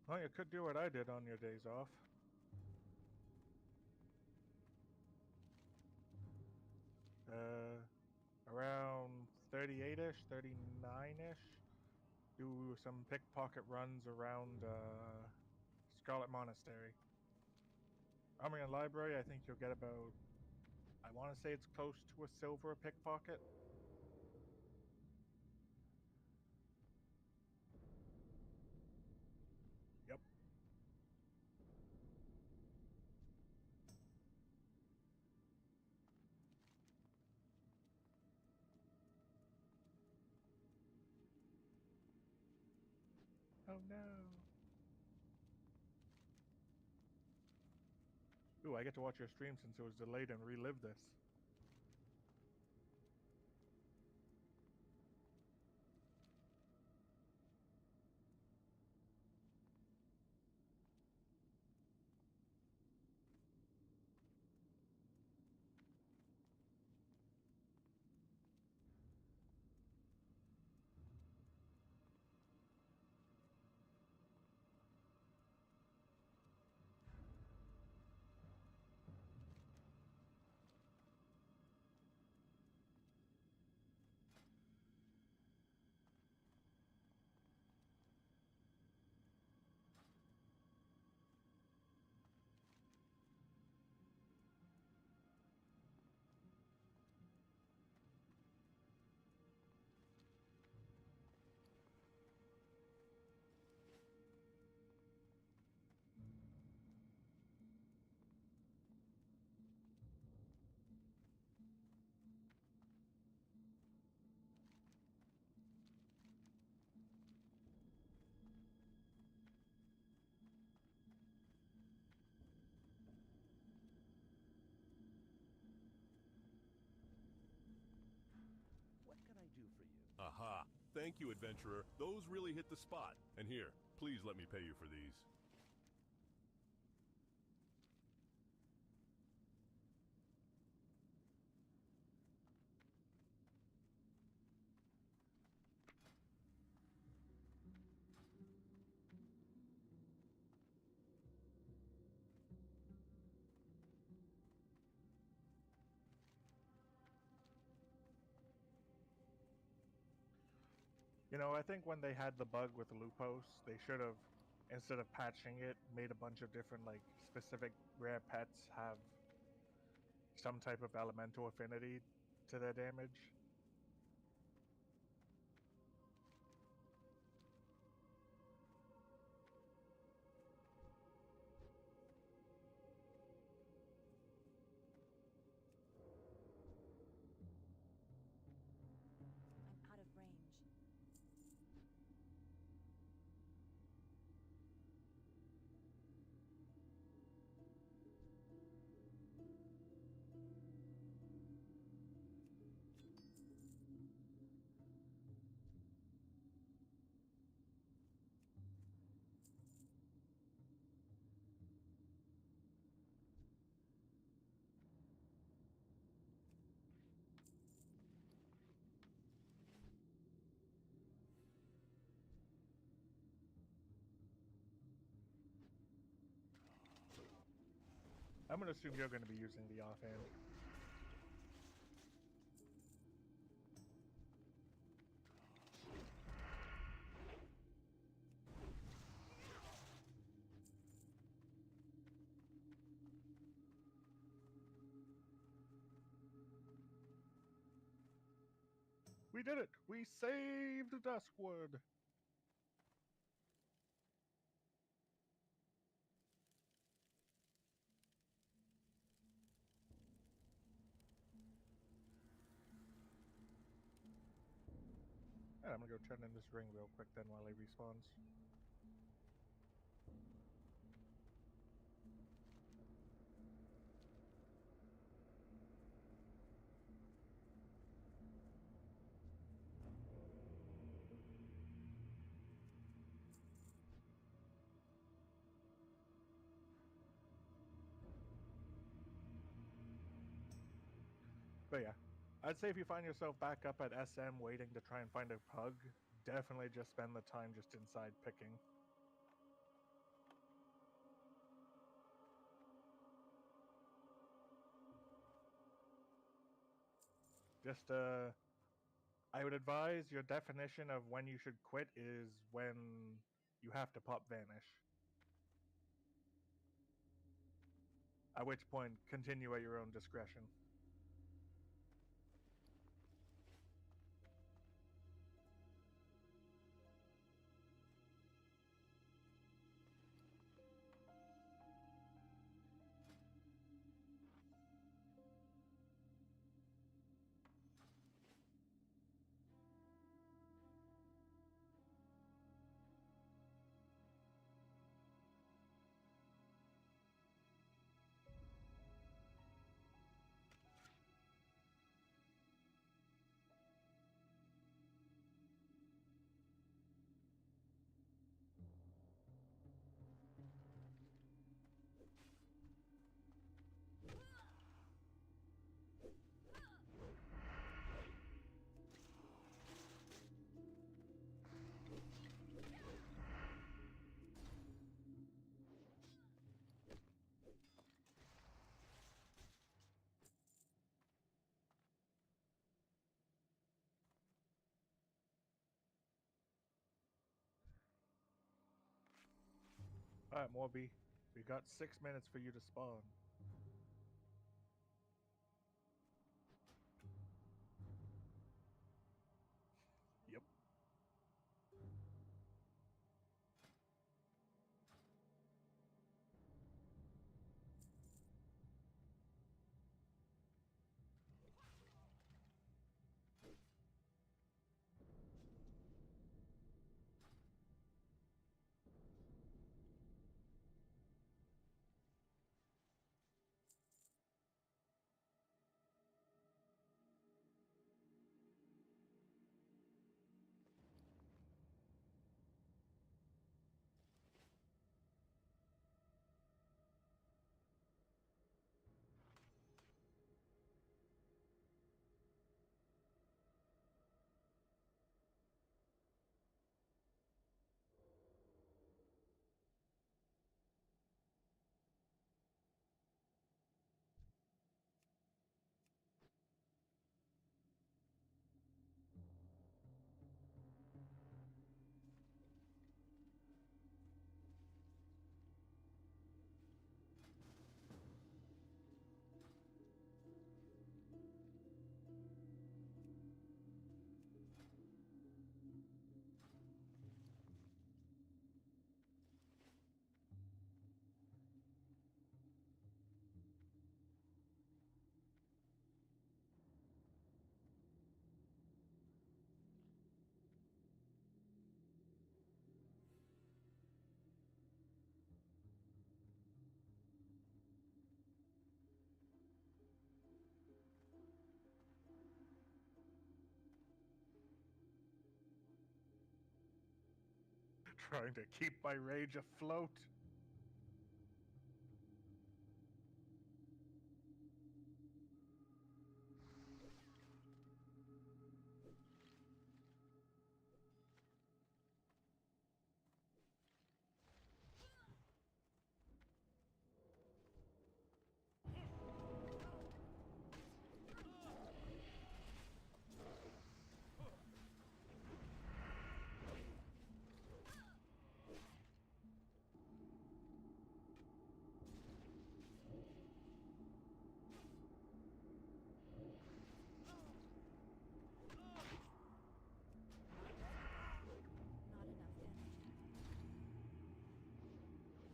Well, you could do what I did on your days off. Around 38-ish, 39-ish. Do some pickpocket runs around Scarlet Monastery. Armory and Library, I think you'll get about, I want to say it's close to a silver a pickpocket. Yep. Oh no. Ooh, I get to watch your stream since it was delayed and relive this. thank you, adventurer. Those really hit the spot. And here, please let me pay you for these. You know, I think when they had the bug with Lupos, they should have, instead of patching it, made a bunch of different, like, specific rare pets have some type of elemental affinity to their damage. I'm out of range. I'm gonna assume you're gonna be using the offhand. We did it! We saved Duskwood! And I'm gonna go turn in this ring real quick then while he respawns. But yeah, I'd say if you find yourself back up at SM waiting to try and find a pug, definitely just spend the time just inside picking. Just, I would advise your definition of when you should quit is when you have to pop vanish. At which point, continue at your own discretion. Alright, Morby. We got 6 minutes for you to spawn. Yep. Trying to keep my rage afloat. Not enough energy.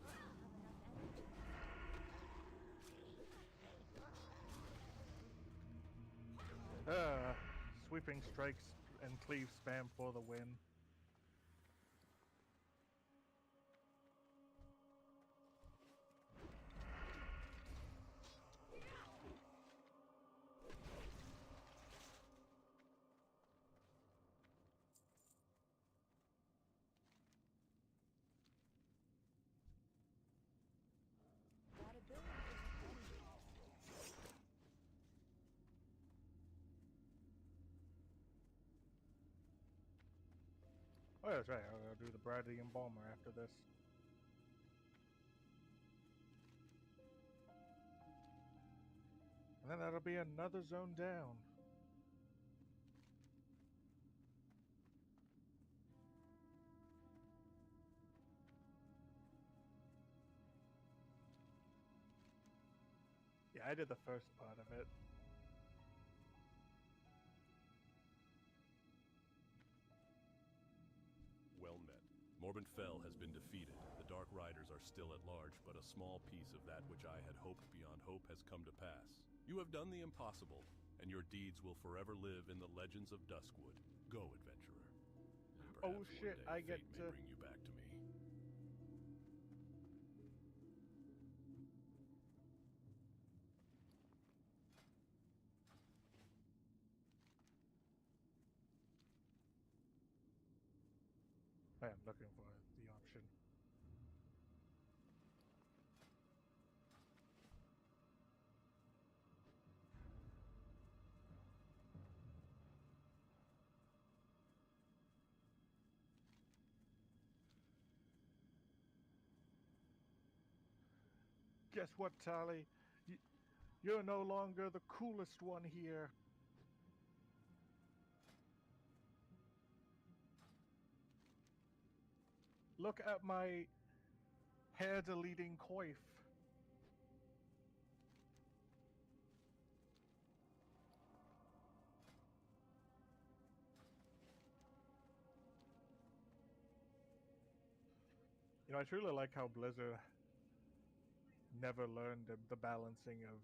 I don't have enough energy. Sweeping strikes and cleave spam for the win. That ability isn't energy. Oh, that's right. I'll do the Bradley Embalmer after this. And then that'll be another zone down. Yeah, I did the first part of it. Well met. Morbin Fell has been defeated. The Dark Riders are still at large, but a small piece of that which I had hoped beyond hope has come to pass. You have done the impossible, and your deeds will forever live in the legends of Duskwood. Go, adventurer. And Oh perhaps shit, one day I get fate to... may bring you back to me. I am looking for the option. Guess what, Tally? You're no longer the coolest one here. Look at my hair-deleting coif. You know, I truly like how Blizzard never learned the balancing of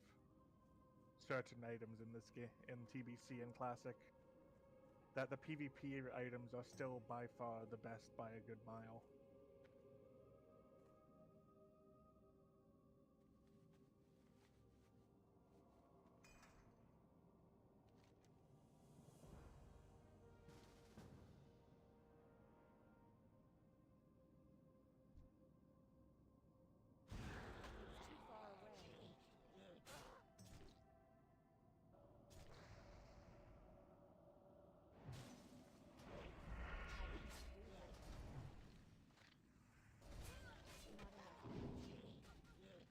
certain items in this game, in TBC and Classic. That the PvP items are still by far the best by a good mile. Too far away. I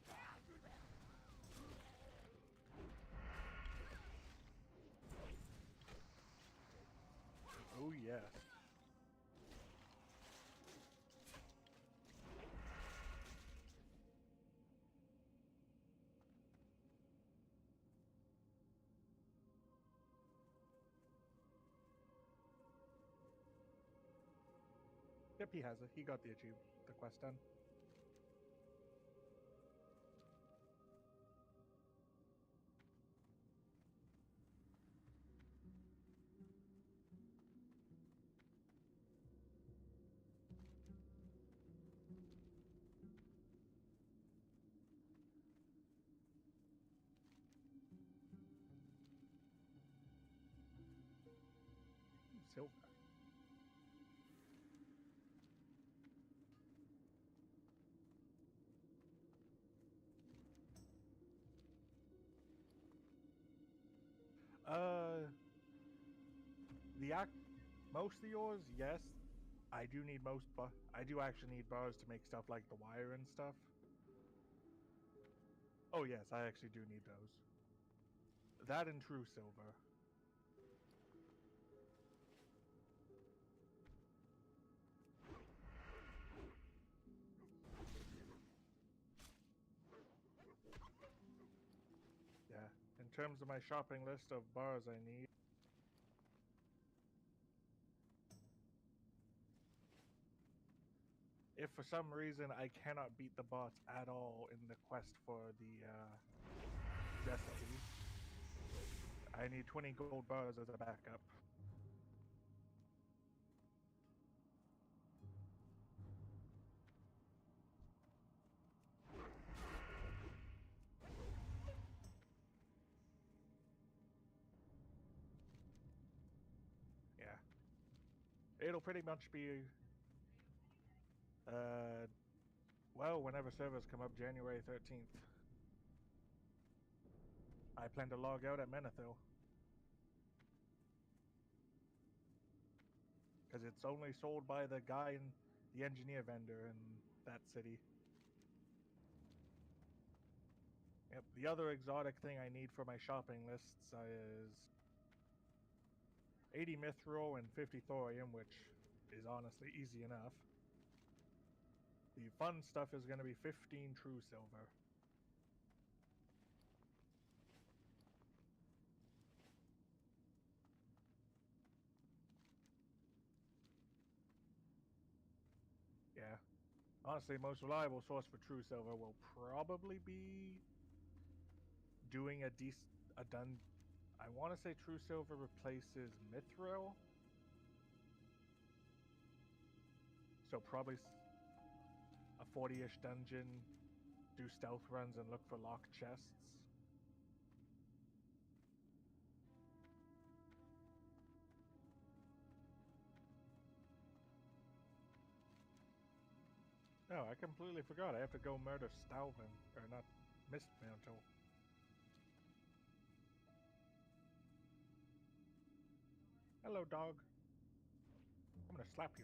can't do that. Not enough energy. Oh yes. Yep, he has it. He got the quest done. Silver. Uh, most of yours, yes. I do need I do actually need bars to make stuff like the wire and stuff. Oh yes, I actually do need those. That and true silver. Yeah. In terms of my shopping list of bars I need, if for some reason I cannot beat the bots at all in the quest for the recipe, I need 20 gold bars as a backup. Yeah. It'll pretty much be, well, whenever servers come up January 13th. I plan to log out at Menethil. Because it's only sold by the guy in the engineer vendor in that city. Yep. The other exotic thing I need for my shopping lists is 80 mithril and 50 thorium, which is honestly easy enough. The fun stuff is going to be 15 true silver. Yeah. Honestly, most reliable source for true silver will probably be doing a done. I want to say true silver replaces mithril. So probably a 40-ish dungeon, do stealth runs and look for locked chests. Oh, I completely forgot. I have to go murder Stalvin. Or not, Mistmantle. Hello, dog. I'm gonna slap you.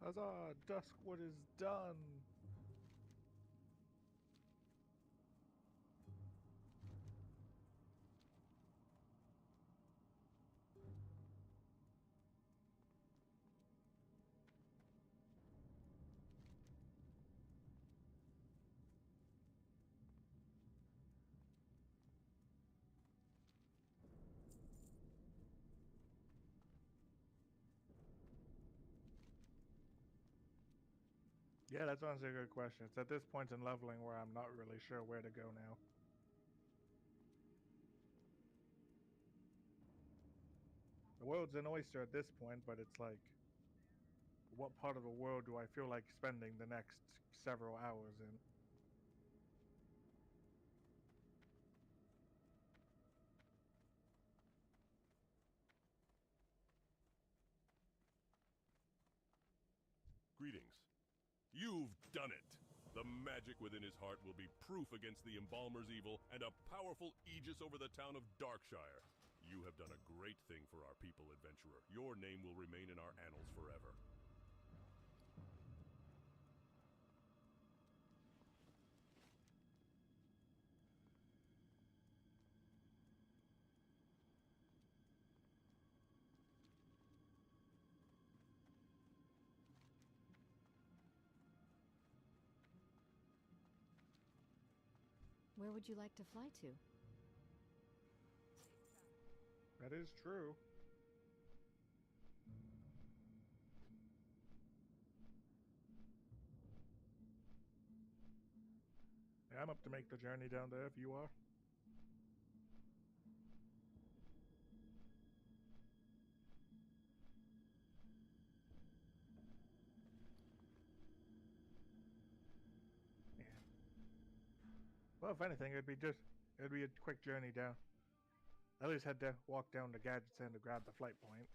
Huzzah! Duskwood is done! Yeah, that's honestly a good question. It's at this point in leveling where I'm not really sure where to go now. The world's an oyster at this point, but it's like, what part of the world do I feel like spending the next several hours in? Greetings. You've done it! The magic within his heart will be proof against the Embalmer's evil and a powerful aegis over the town of Darkshire. You have done a great thing for our people, adventurer. Your name will remain in our annals forever. Where would you like to fly to? That is true. Yeah, I'm up to make the journey down there if you are. Yeah. Well, if anything, it'd be a quick journey down. At least had to walk down to Gadget Center to grab the flight point.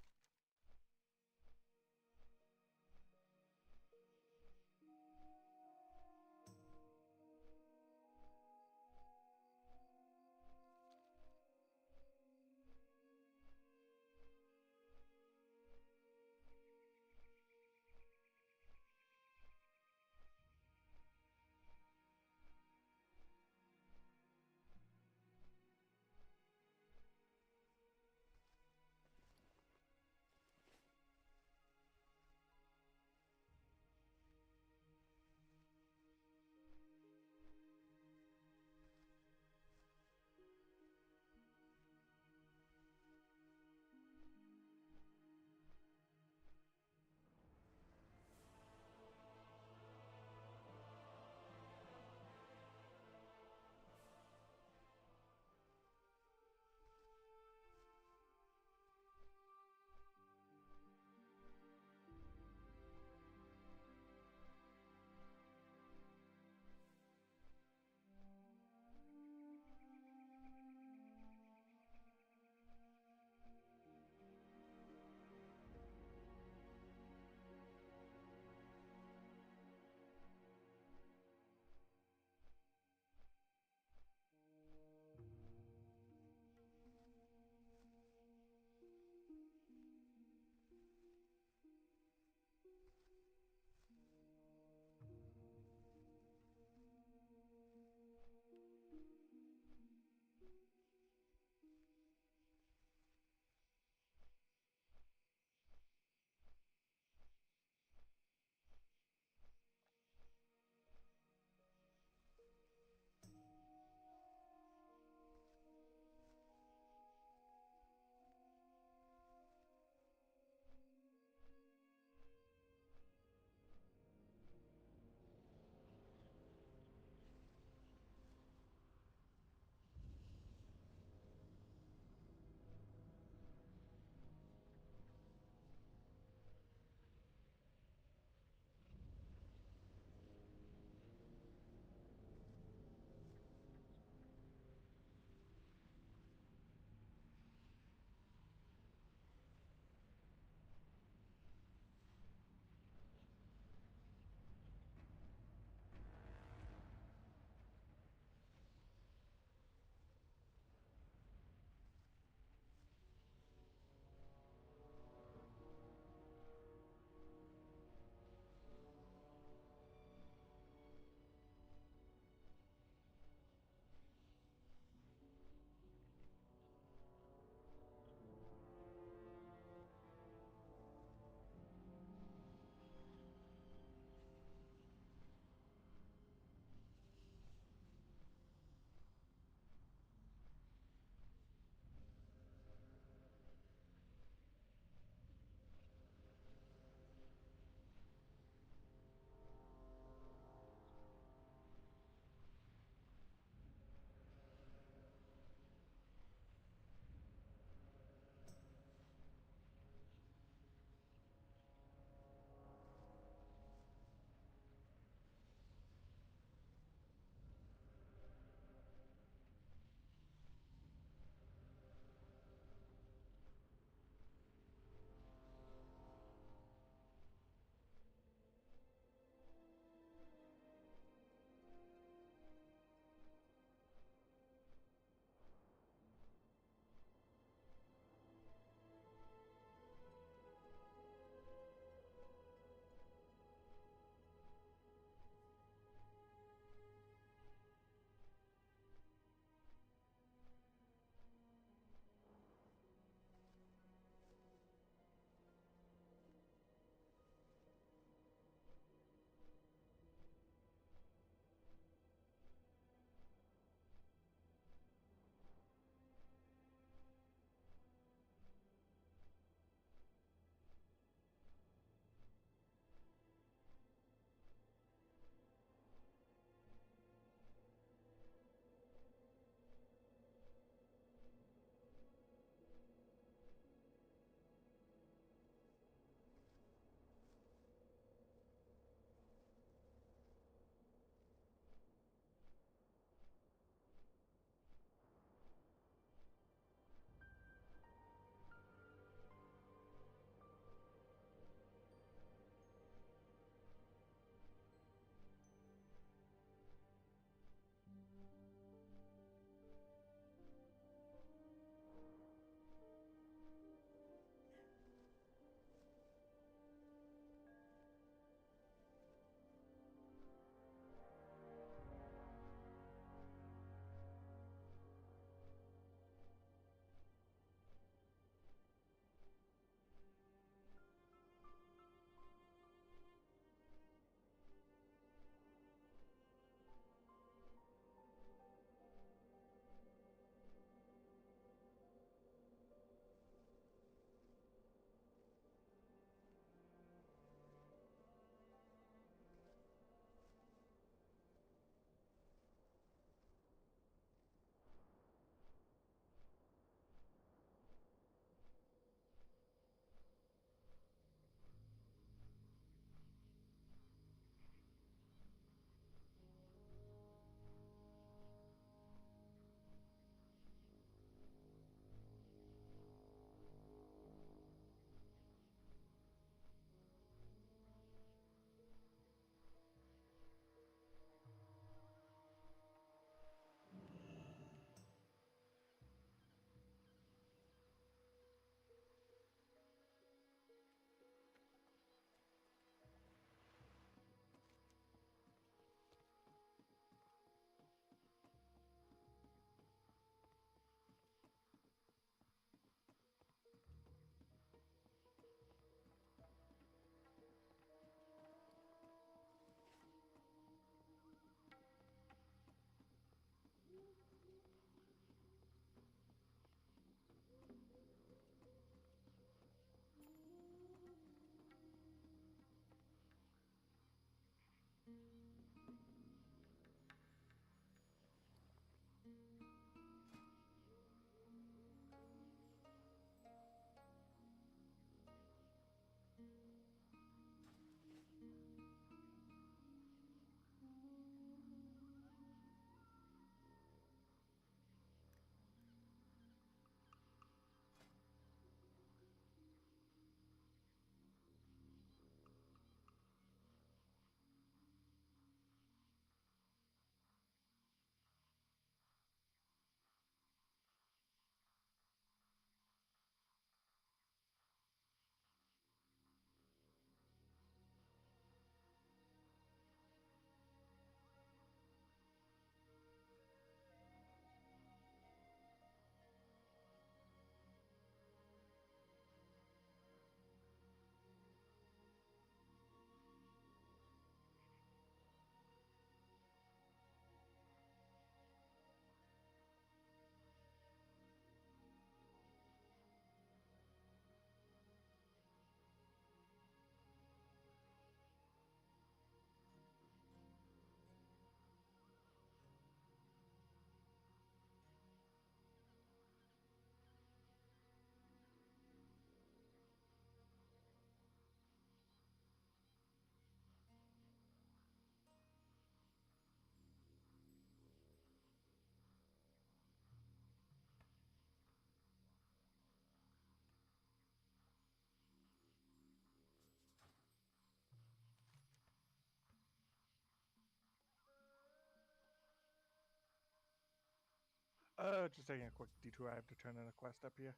Just taking a quick detour. I have to turn in a quest up here.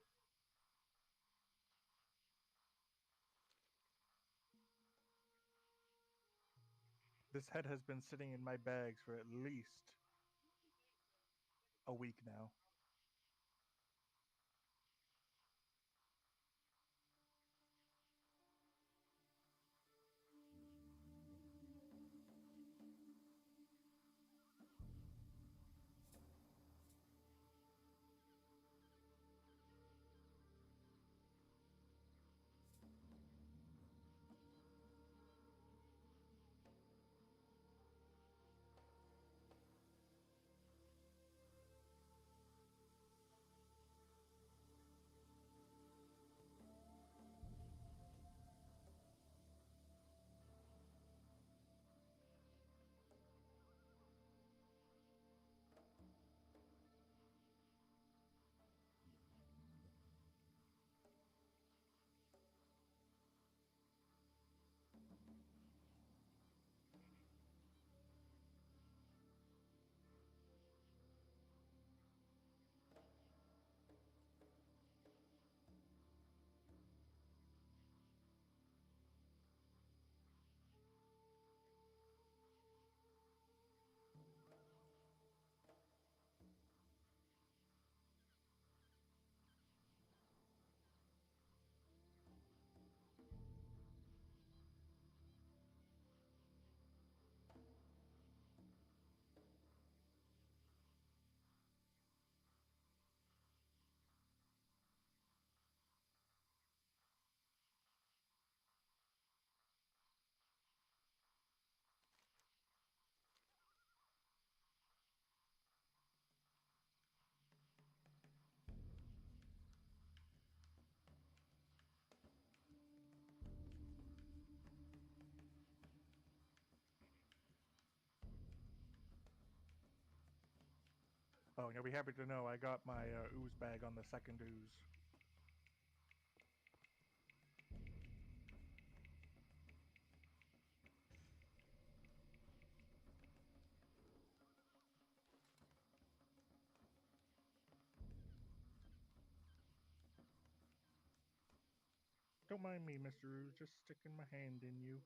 This head has been sitting in my bags for at least a week now. Oh, you'll be happy to know I got my ooze bag on the second ooze. Don't mind me, Mr. Ooze, just sticking my hand in you.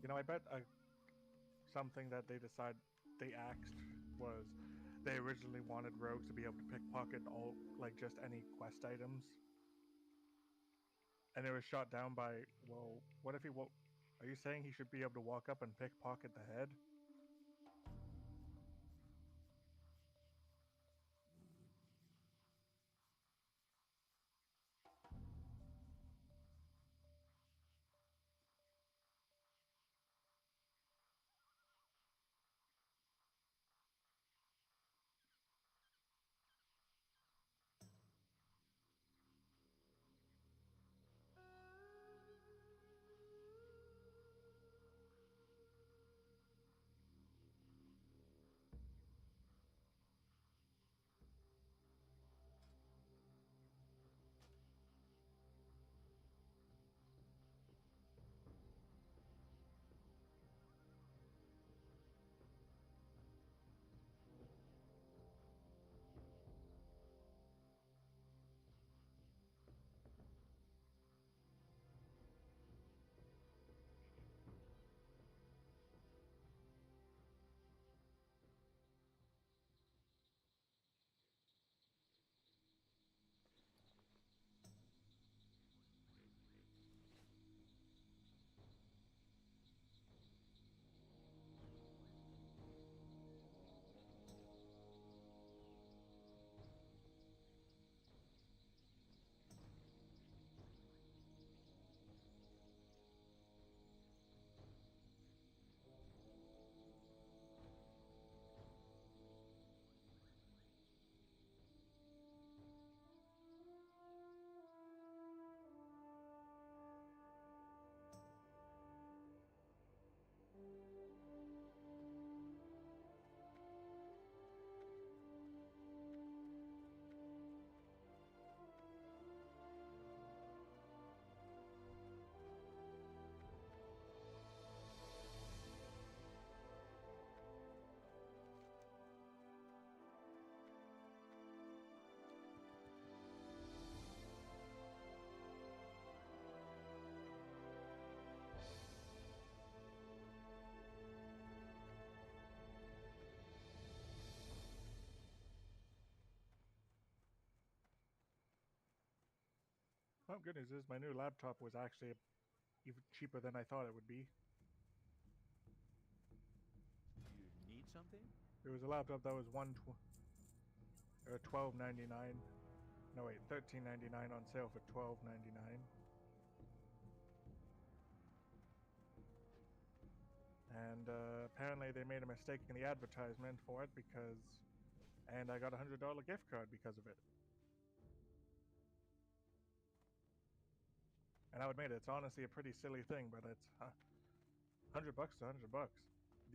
You know, I bet something that they axed was they originally wanted rogues to be able to pickpocket all, like, just any quest items. And it was shot down by, well, what if are you saying he should be able to walk up and pickpocket the head? Well, good news is my new laptop was actually even cheaper than I thought it would be. You need something? It was a laptop that was $12.99. No wait, $13.99 on sale for $12.99. And apparently they made a mistake in the advertisement for it and I got a $100 gift card because of it. And I would admit it's honestly a pretty silly thing, but it's $100 to $100.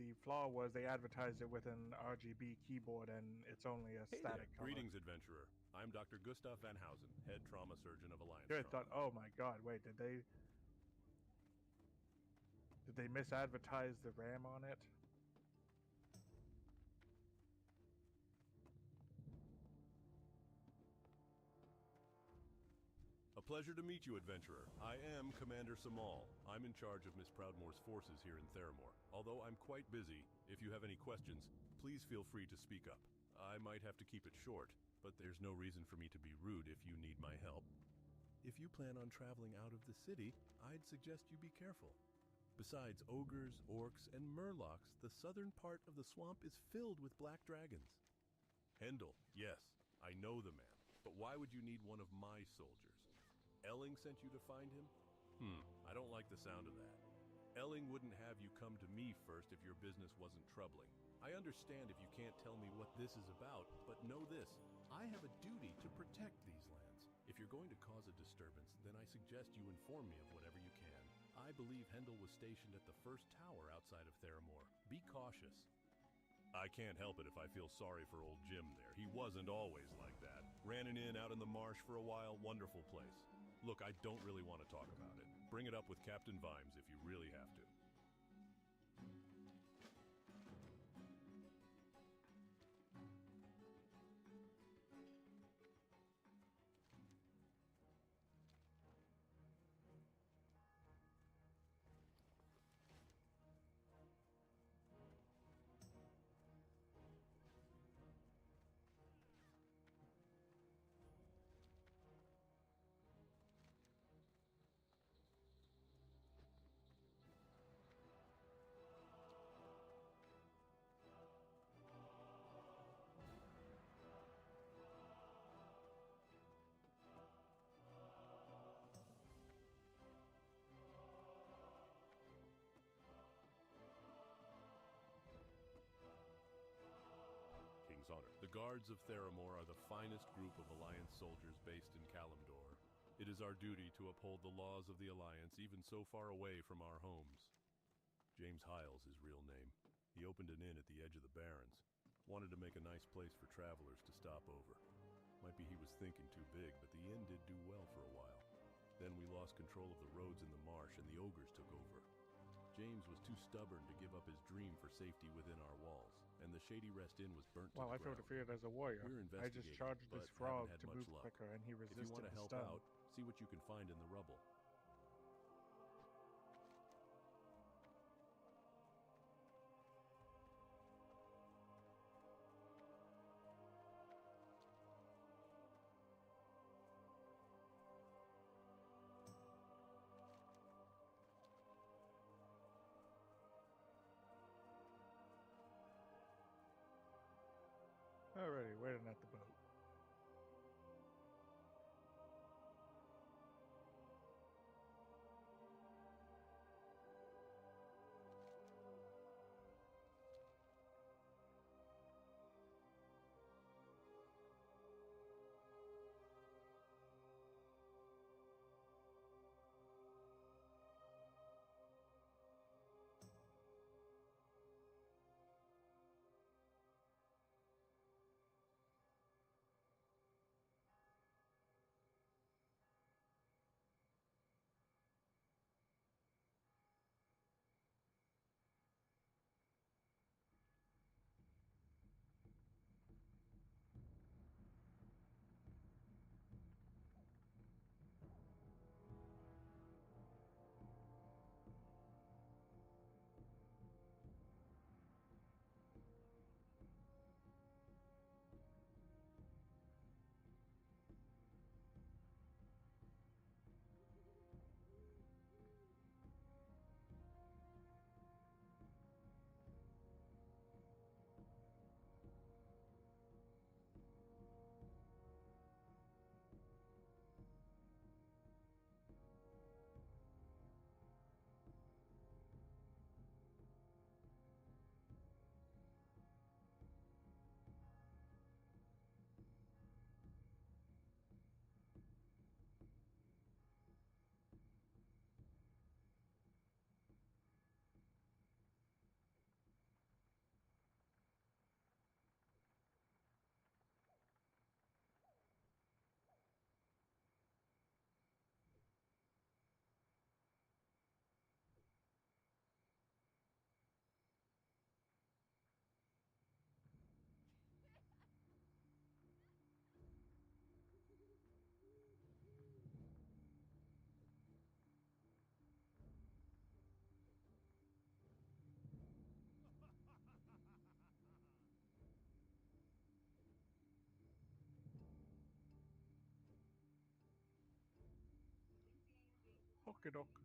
The flaw was they advertised it with an RGB keyboard and it's only a Hey static there. color. Greetings, adventurer. I'm Dr. Gustav Van Housen, head trauma surgeon of Alliance Good Trauma. thought. Oh my God! Wait, did they misadvertise the RAM on it? A pleasure to meet you, adventurer. I am Commander Samal. I'm in charge of Miss Proudmoore's forces here in Theramore. Although I'm quite busy, if you have any questions, please feel free to speak up. I might have to keep it short, but there's no reason for me to be rude if you need my help. If you plan on traveling out of the city, I'd suggest you be careful. Besides ogres, orcs, and murlocs, the southern part of the swamp is filled with black dragons. Hendel, yes, I know the man, but why would you need one of my soldiers? Elling sent you to find him? I don't like the sound of that. Elling wouldn't have you come to me first if your business wasn't troubling. I understand if you can't tell me what this is about, but know this. I have a duty to protect these lands. If you're going to cause a disturbance, then I suggest you inform me of whatever you can. I believe Hendel was stationed at the first tower outside of Theramore. Be cautious. I can't help it if I feel sorry for old Jim there. He wasn't always like that. Ran an inn out in the marsh for a while, wonderful place. Look, I don't really want to talk about it. Bring it up with Captain Vimes if you really have to. King's Honor. The Guards of Theramore are the finest group of Alliance soldiers based in Kalimdor. It is our duty to uphold the laws of the Alliance even so far away from our homes. James Hyle's his real name. He opened an inn at the edge of the Barrens. Wanted to make a nice place for travelers to stop over. Might be he was thinking too big, but the inn did do well for a while. Then we lost control of the roads in the marsh and the ogres took over. James was too stubborn to give up his dream for safety within our walls, and the Shady Rest Inn was burnt to Well, the I felt ground. defeated as a warrior. We're I just investigating, charged but this frog haven't had to much move luck. quicker, and he If resisted you want to the help stun. out, see what you can find in the rubble. Alrighty, waiting at the boat. Okie doke.